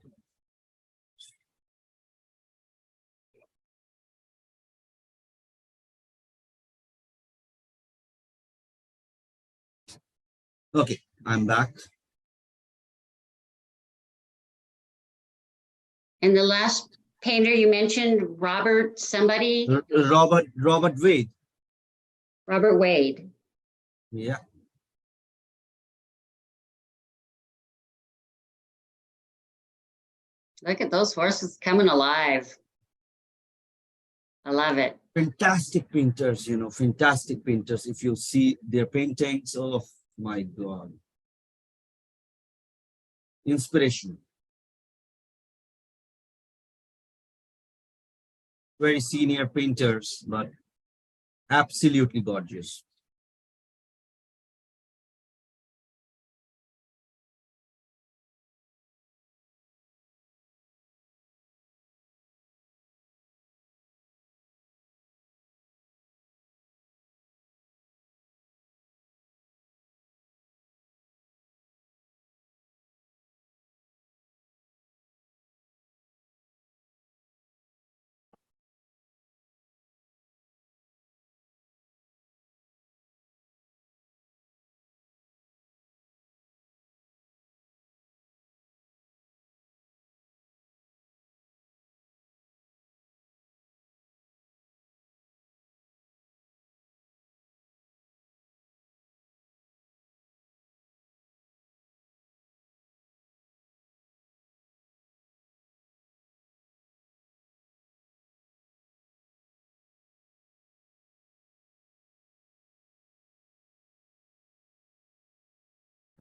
Okay, I'm back. And the last painter you mentioned, Robert somebody? Robert Wade. Robert Wade. Yeah. Look at those horses coming alive. I love it. Fantastic painters, fantastic painters. If you see their paintings, oh my God. Inspiration. Very senior painters, but absolutely gorgeous.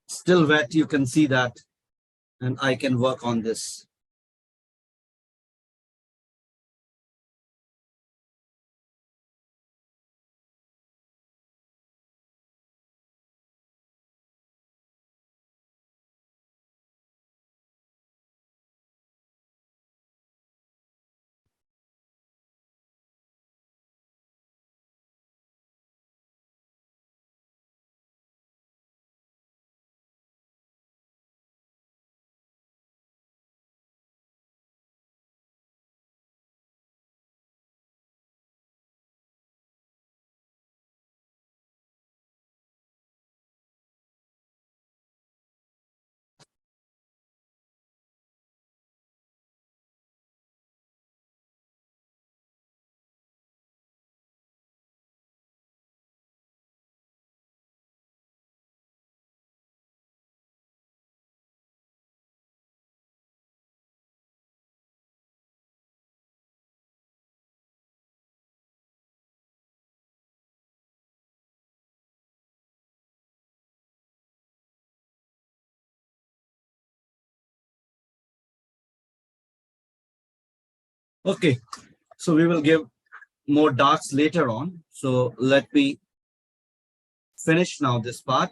Still wet, you can see that, and I can work on this. Okay, so we will give more darks later on. So let me finish now this part.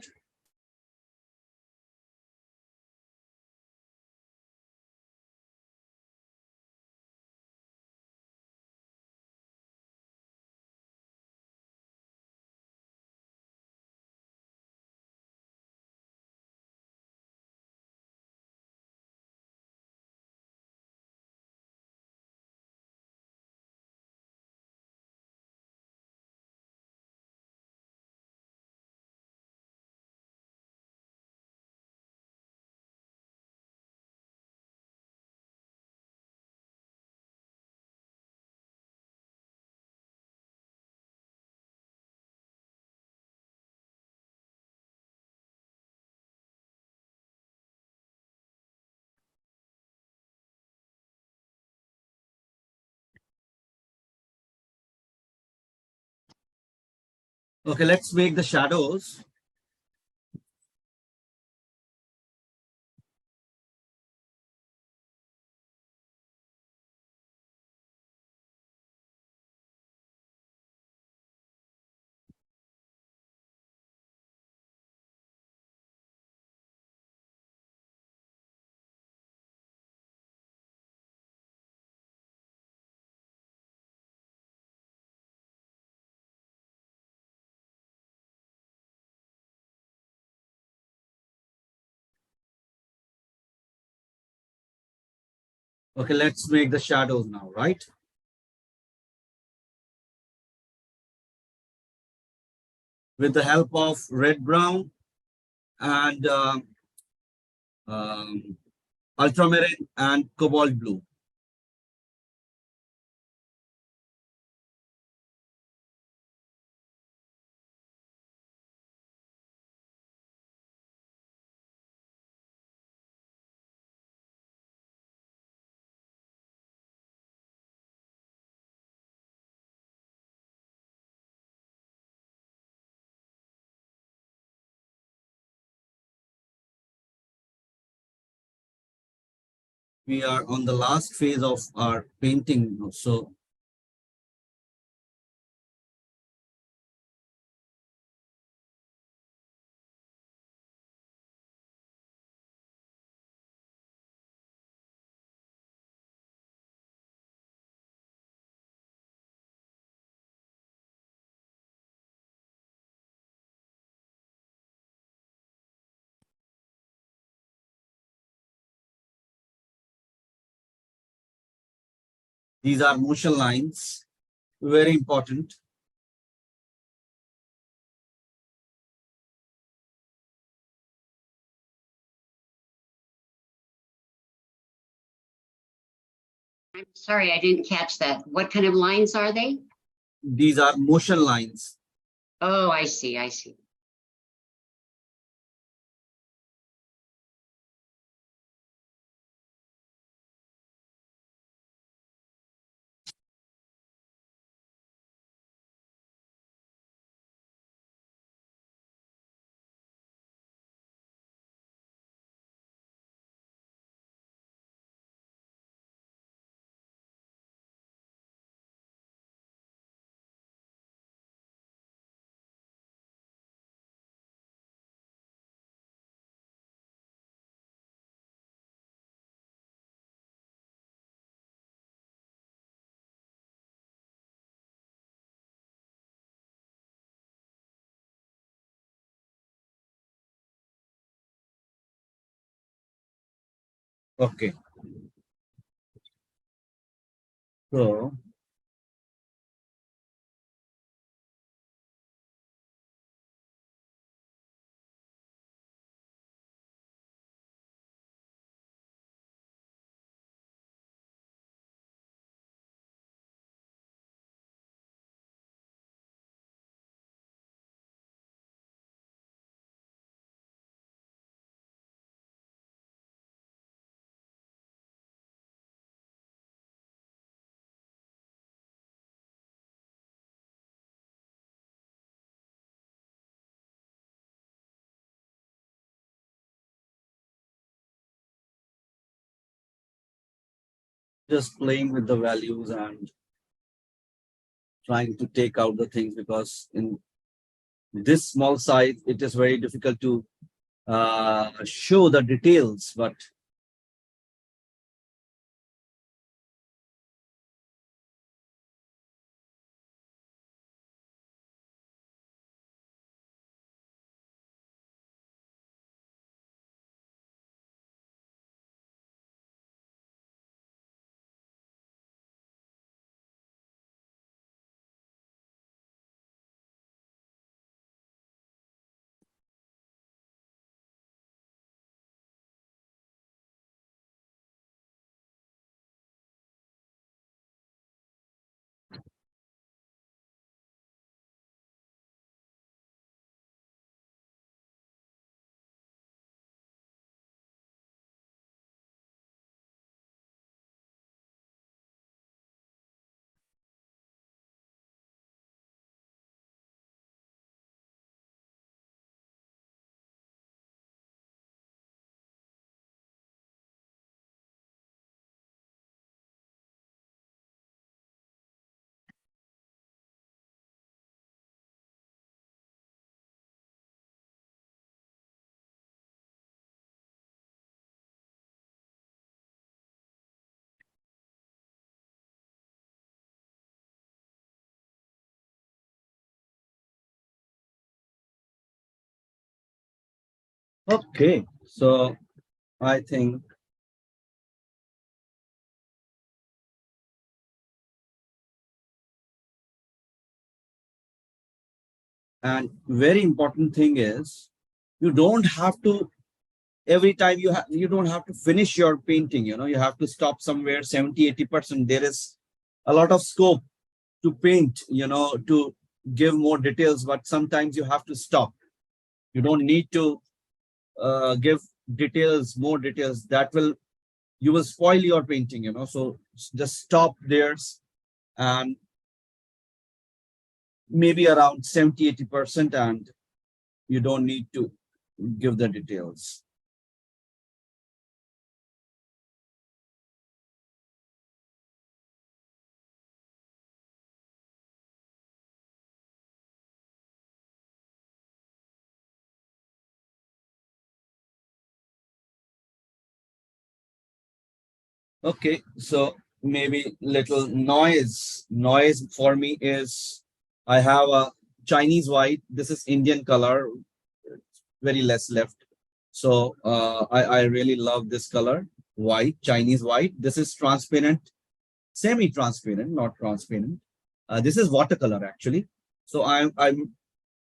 Okay, let's make the shadows. Okay, let's make the shadows now, right? With the help of red, brown, and um, ultramarine and cobalt blue. We are on the last phase of our painting. So these are motion lines, very important. I'm sorry, I didn't catch that. What kind of lines are they? These are motion lines. Oh, I see, I see. Okay. So just playing with the values and trying to take out the things, because in this small size, it is very difficult to show the details, but Okay, so I think and very important thing is you don't have to every time you don't have to finish your painting, you have to stop somewhere 70-80%. There is a lot of scope to paint, to give more details, but sometimes you have to stop. You don't need to give details, more details. That will you will spoil your painting, so just stop there and maybe around 70-80%, and you don't need to give the details. Okay, so maybe little noise for me is I have a Chinese white. This is Indian color, very less left. So I really love this color, white, Chinese white. This is transparent, semi-transparent, not transparent. This is watercolor actually. So I'm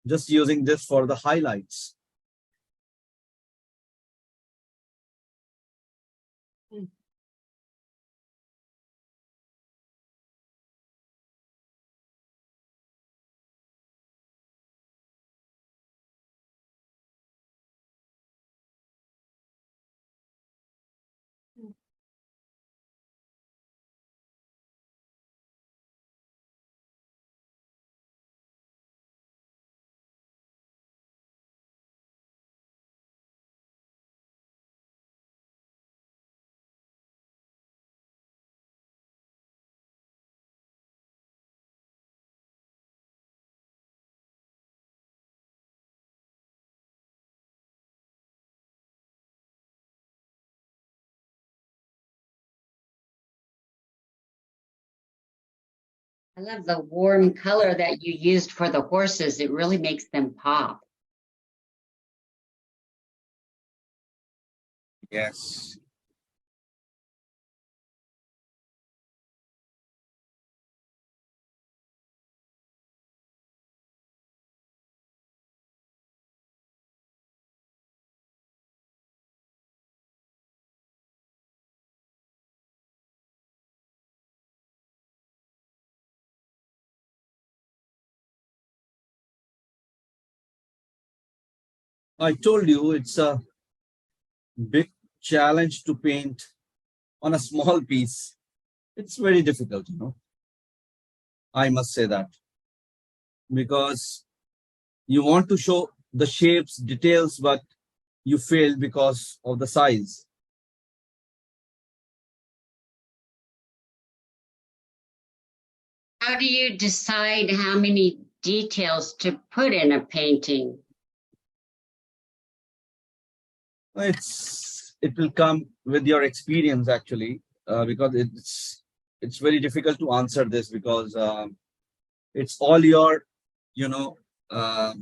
just using this for the highlights. I love the warm color that you used for the horses. It really makes them pop. Yes. I told you it's a big challenge to paint on a small piece. It's very difficult, I must say that, because you want to show the shapes, details, but you failed because of the size. How do you decide how many details to put in a painting? It will come with your experience actually, because it's very difficult to answer this because it's all your, you know, uh,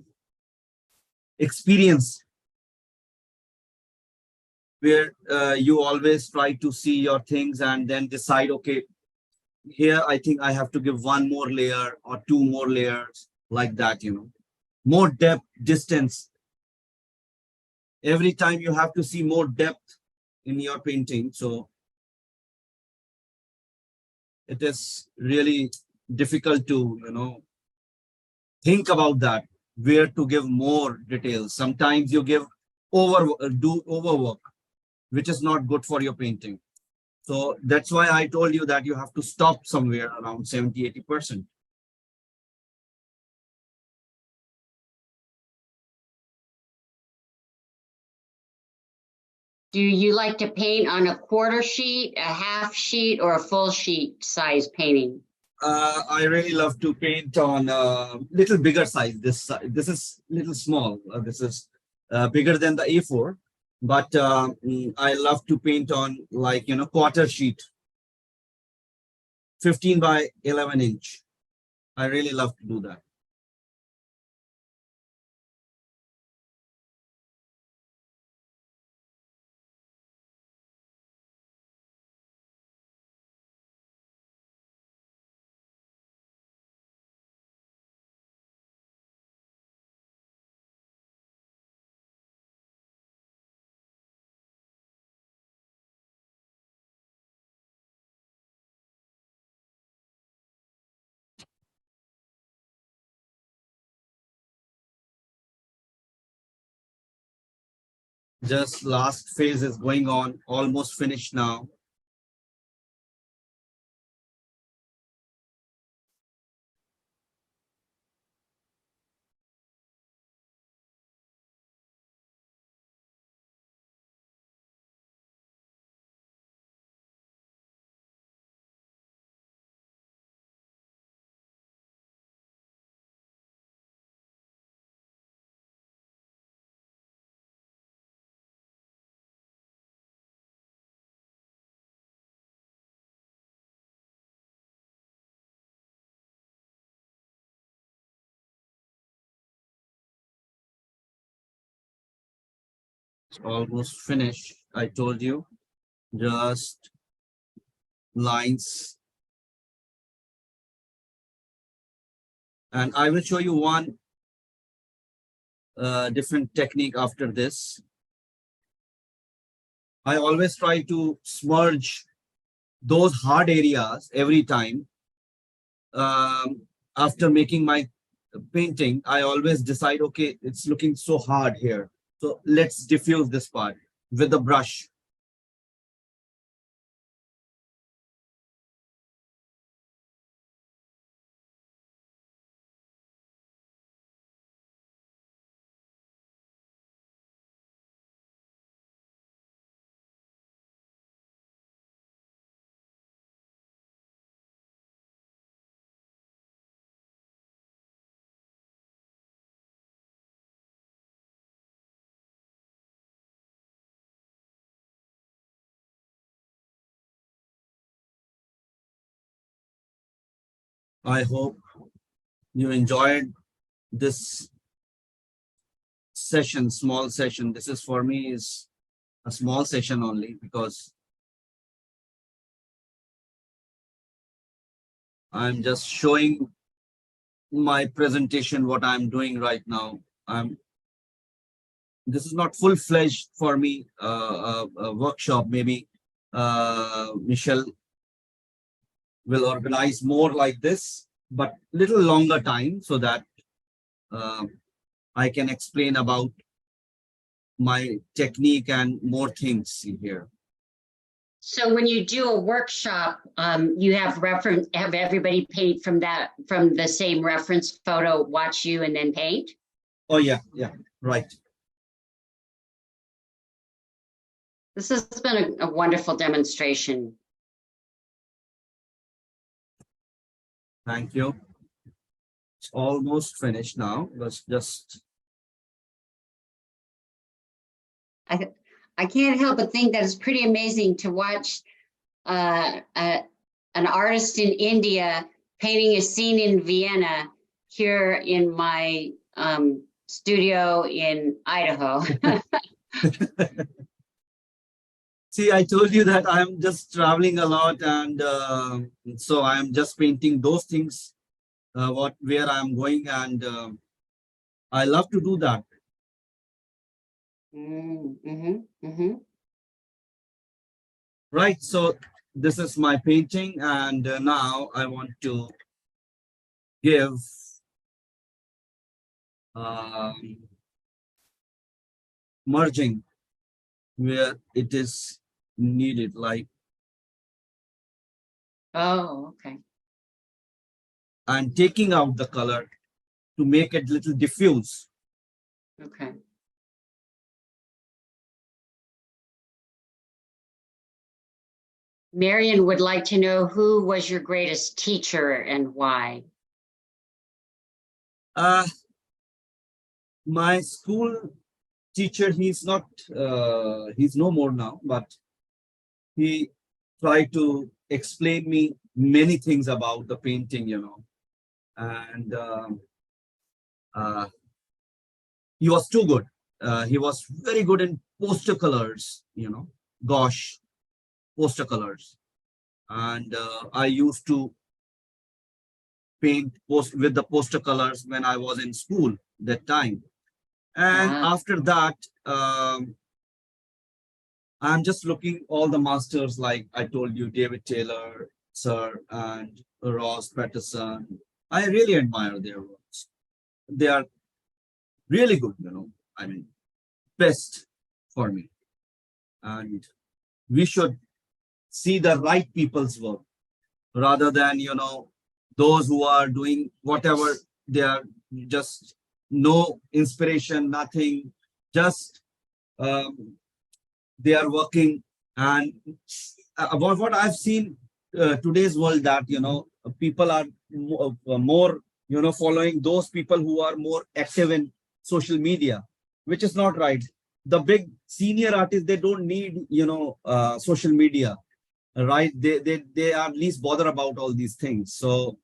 experience, where you always try to see your things and then decide, okay, here I think I have to give one more layer or two more layers, like that, more depth, distance. Every time you have to see more depth in your painting. So it is really difficult to, think about that, where to give more details. Sometimes you give do overwork, which is not good for your painting. So that's why I told you that you have to stop somewhere around 70-80%. Do you like to paint on a quarter sheet, a half sheet, or a full sheet size painting? I really love to paint on a little bigger size. This is little small. This is bigger than the A4, but I love to paint on, like, quarter sheet, 15 by 11 inch. I really love to do that. Just last phase is going on, almost finished now. It's almost finished. I told you, just lines. And I will show you one different technique after this. I always try to smudge those hard areas every time. After making my painting, I always decide, okay, it's looking so hard here. So let's diffuse this part with the brush. I hope you enjoyed this session, small session. This is for me is a small session only because I'm just showing my presentation, what I'm doing right now. This is not full-fledged for me, a workshop. Maybe Michelle will organize more like this, but little longer time so that uh, I can explain about my technique and more things here. So when you do a workshop, you have everybody paint from the same reference photo, watch you, and then paint? Oh, yeah, right. This has been a wonderful demonstration. Thank you. It's almost finished now. Let's just. I can't help but think that it's pretty amazing to watch an artist in India painting a scene in Vienna here in my studio in Idaho. See, I told you that I'm just traveling a lot, and so I'm just painting those things, where I'm going, and I love to do that. Right. So this is my painting, and now I want to give merging where it is needed, like. Oh, okay. And taking out the color to make it little diffuse. Okay. Marion would like to know who was your greatest teacher and why? My school teacher, he's no more now, but he tried to explain me many things about the painting, and he was too good. He was very good in poster colors, gouache poster colors. And I used to paint with the poster colors when I was in school that time. And after that, I'm just looking all the masters, like I told you, David Taylor, sir, and Ross Patterson. I really admire their works. They are really good, I mean, best for me. And we should see the right people's work rather than, those who are doing whatever they are, just no inspiration, nothing, just um, they are working. And about what I've seen today's world, that people are more following those people who are more active in social media, which is not right. The big senior artists, they don't need social media, right? They are least bother about all these things. So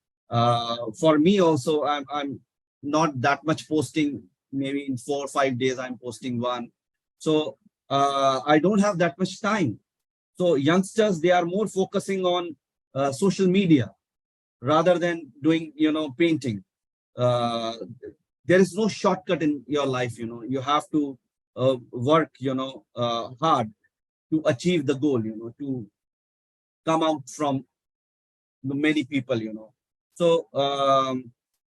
for me also, I'm not that much posting. Maybe in 4 or 5 days I'm posting one. So I don't have that much time. So youngsters, they are more focusing on social media rather than doing painting. uh, there is no shortcut in your life. You have to work hard to achieve the goal, to come out from the many people. So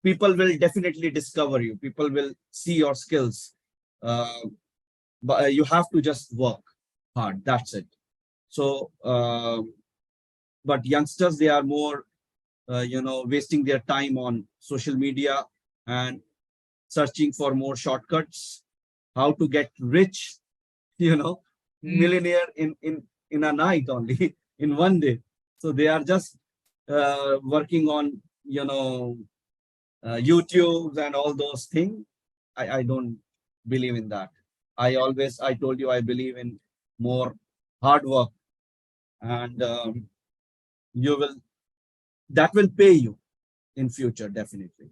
people will definitely discover you, people will see your skills, uh, but you have to just work hard, that's it. So but youngsters, they are more wasting their time on social media and searching for more shortcuts, how to get rich, millionaire in a night only, in one day. So they are just working on YouTube and all those things. I don't believe in that. I told you, I believe in more hard work, and you will that will pay you in future, definitely.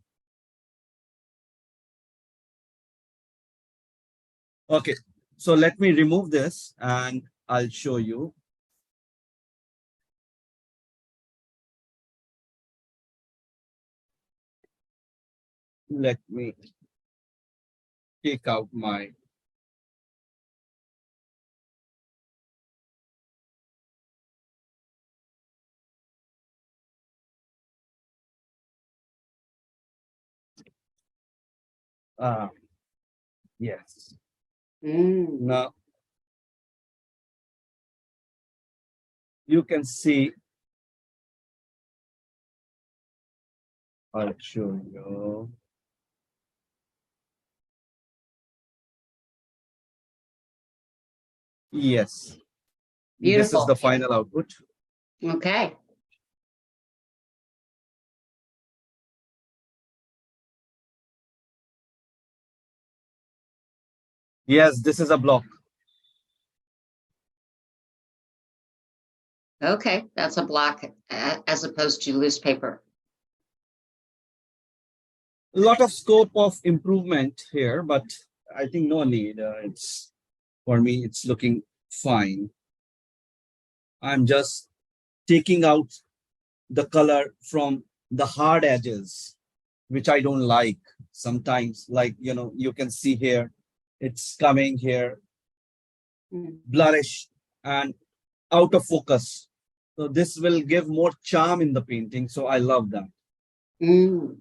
Okay, so let me remove this and I'll show you. Let me take out my yes. Now you can see, I'll show you. Yes, this is Beautiful. the final output. Okay. Yes, this is a block. Okay. That's a block as opposed to loose paper. A lot of scope of improvement here, but I think no need. It's for me, it's looking fine. I'm just taking out the color from the hard edges, which I don't like sometimes. Like, you can see here, it's coming here, blurrish and out of focus. So this will give more charm in the painting. So I love that. Mm.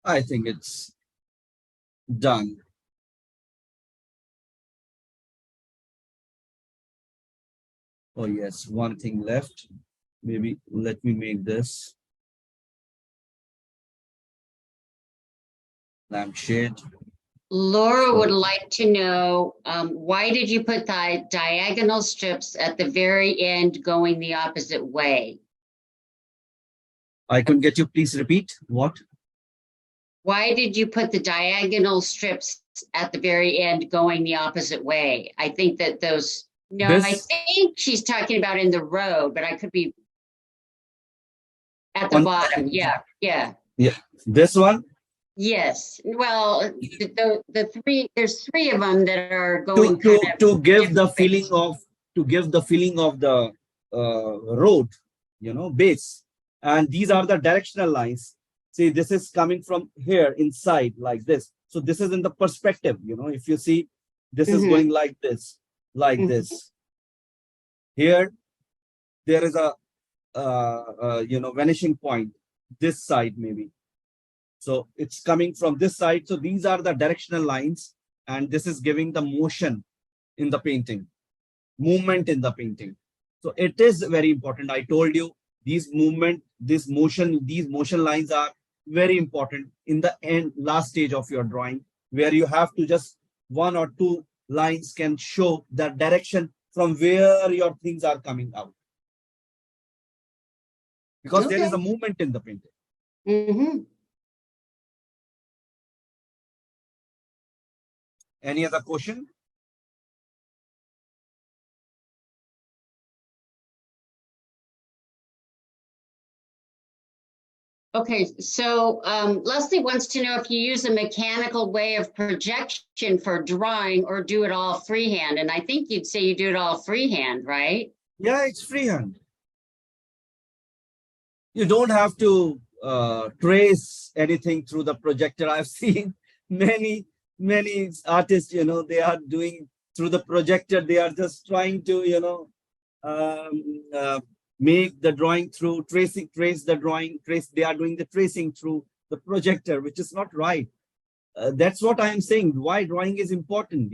I think it's done. Oh yes, one thing left. Maybe let me make this lampshade. Laura would like to know, why did you put the diagonal strips at the very end going the opposite way? I couldn't get you. Please repeat. What? Why did you put the diagonal strips at the very end going the opposite way? I think that those, no, I This think she's talking about in the road, but I could be at the one. bottom. Yeah, yeah. Yeah. This one. Yes. Well, the three, there's three of them that are To going to kind of to give the different feeling ways. of the road, base. And these are the directional lines. See, this is coming from here inside like this. So this is in the perspective. If you see, this is Mhm, going like this, like mhm. this. Here, there is a vanishing point. This side maybe. So it's coming from this side. So these are the directional lines, and this is giving the motion in the painting, movement in the painting. So it is very important. I told you these movement, this motion, these motion lines are very important in the end, last stage of your drawing, where you have to just one or two lines can show the direction from where your things are coming out. Because there is a movement in the painting. Mm-hmm. Any other question? Okay, so Leslie wants to know if you use a mechanical way of projection for drawing or do it all freehand. And I think you'd say you do it all freehand, right? Yeah, it's freehand. You don't have to trace anything through the projector. I've seen many artists, they are doing through the projector. They are just trying to, make the drawing through trace the drawing, they are doing the tracing through the projector, which is not right. That's what I am saying. Why drawing is important,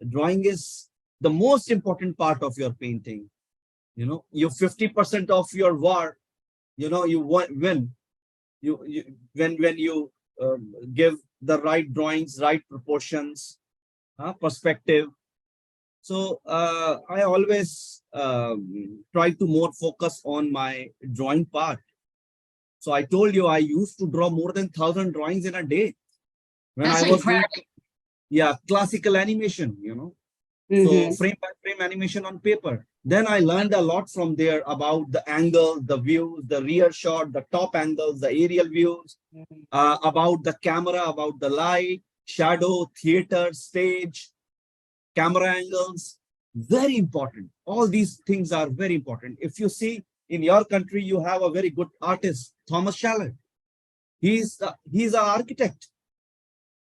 drawing is the most important part of your painting. You 50% of your work, you win when you give the right drawings, right proportions, perspective. So I always try to more focus on my drawing part. So I told you I used to draw more than 1,000 drawings in a day when That's I was incredible. doing classical animation, so frame by frame animation on paper. Then I learned a lot from there about the angles, the views, the rear shot, the top angles, the aerial views, about the camera, about the light, shadow, theater, stage, camera angles. Very important. All these things are very important. If you see in your country, you have a very good artist, Thomas Schaller. He's an architect.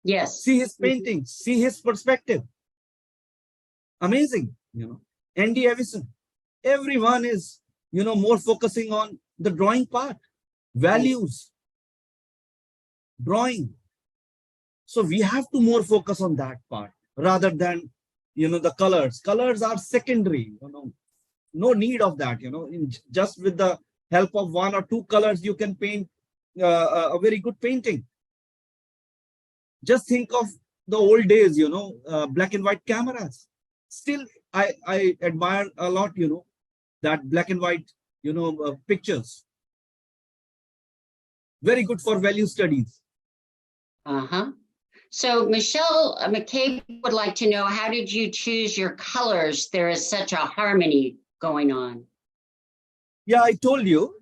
Yes. See his paintings, see his perspective. Amazing, Andy Evison. Everyone is, more focusing on the drawing part, values, drawing. So we have to more focus on that part rather than, the colors. Colors are secondary, no need of that, just with the help of one or two colors, you can paint a very good painting. Just think of the old days, black and white cameras. Still, I admire a lot, that black and white, pictures. Very good for value studies. So Michelle McCabe would like to know, how did you choose your colors? There is such a harmony going on. Yeah, I told you,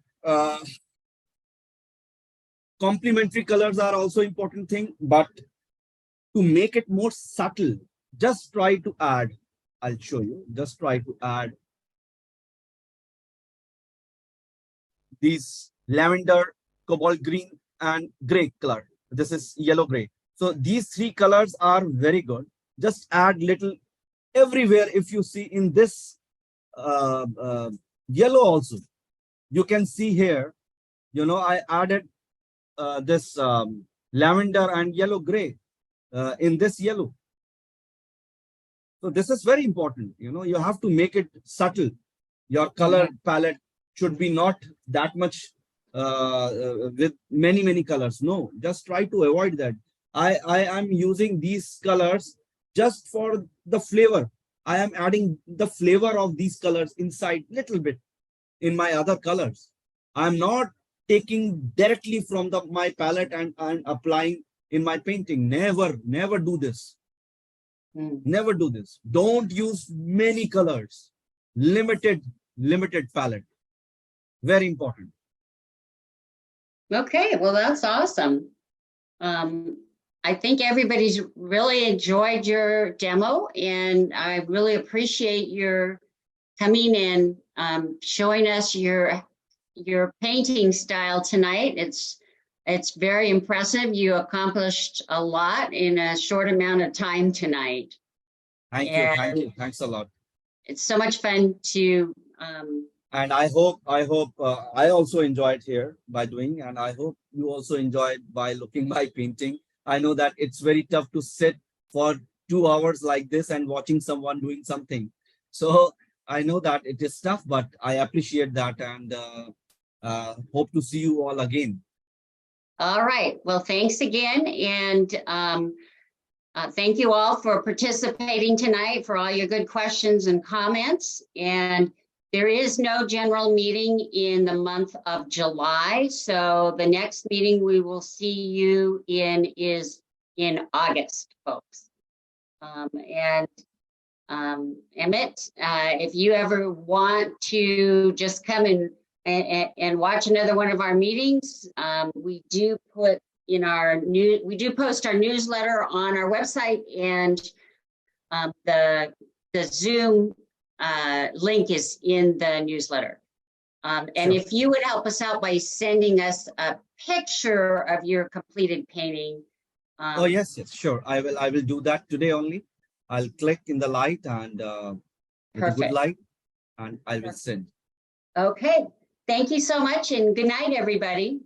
complementary colors are also important thing, but to make it more subtle, just try to add, I'll show you, just try to add these lavender, cobalt green, and gray color. This is yellow gray. So these three colors are very good. Just add little everywhere. If you see in this yellow also, you can see here, I added this lavender and yellow gray in this yellow. So this is very important. You have to make it subtle. Your color palette should be not that much with many colors. No, just try to avoid that. I am using these colors just for the flavor. I am adding the flavor of these colors inside little bit in my other colors. I'm not taking directly from my palette and applying in my painting. Never do this. Never do this. Don't use many colors. Limited palette. Very important. Okay, well, that's awesome. I think everybody's really enjoyed your demo, and I really appreciate your coming and showing us your painting style tonight. It's very impressive. You accomplished a lot in a short amount of time tonight. Thank you. Thanks a lot. It's so much fun to And I hope I also enjoyed here by doing, and I hope you also enjoyed by looking my painting. I know that it's very tough to sit for 2 hours like this and watching someone doing something. So I know that it is tough, but I appreciate that, and hope to see you all again. All right. Well, thanks again. And thank you all for participating tonight, for all your good questions and comments. And there is no general meeting in the month of July. So the next meeting we will see you in is in August, folks. Amit, if you ever want to just come and watch another one of our meetings, we do put in our we do post our newsletter on our website, and the Zoom link is in the newsletter. And Sure. if you would help us out by sending us a picture of your completed painting. Oh yes, sure. I will do that today only. I'll click in the light and with a good Perfect. light, and I will send. Okay. Thank you so much, and good night, everybody.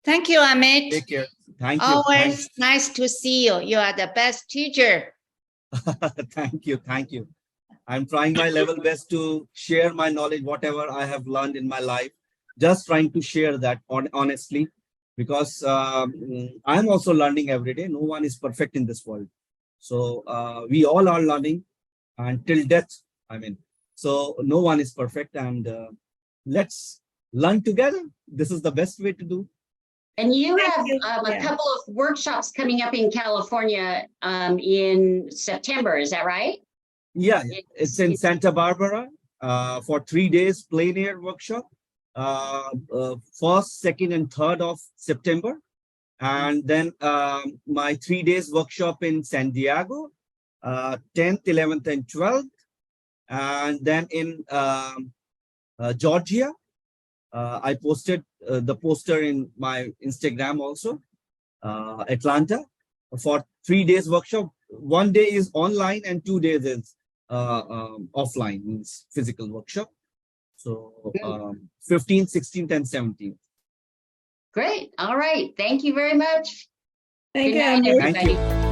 Thank you, Amit. Take care. Thank you. Always nice to see you. You are the best teacher. Thank you. Thank you. I'm trying my level best to share my knowledge, whatever I have learned in my life, just trying to share that honestly, because I'm also learning every day. No one is perfect in this world. So we all are learning until death. I mean, so no one is perfect, and let's learn together. This is the best way to do. And you Thank have you. a couple of workshops coming up in California in September, is that right? Yeah, it's in Santa Barbara for 3 days plein air workshop, 1st, 2nd, and 3rd of September. And then my 3 days workshop in San Diego, 10th, 11th, and 12th. And then in Georgia, I posted the poster in my Instagram also, Atlanta, for 3 days workshop. 1 day is online and 2 days is offline, means physical workshop. So 15th, 16th, and 17th. Great. All right. Thank you very much. Thank Good you, night, Amit. everybody. Thank you.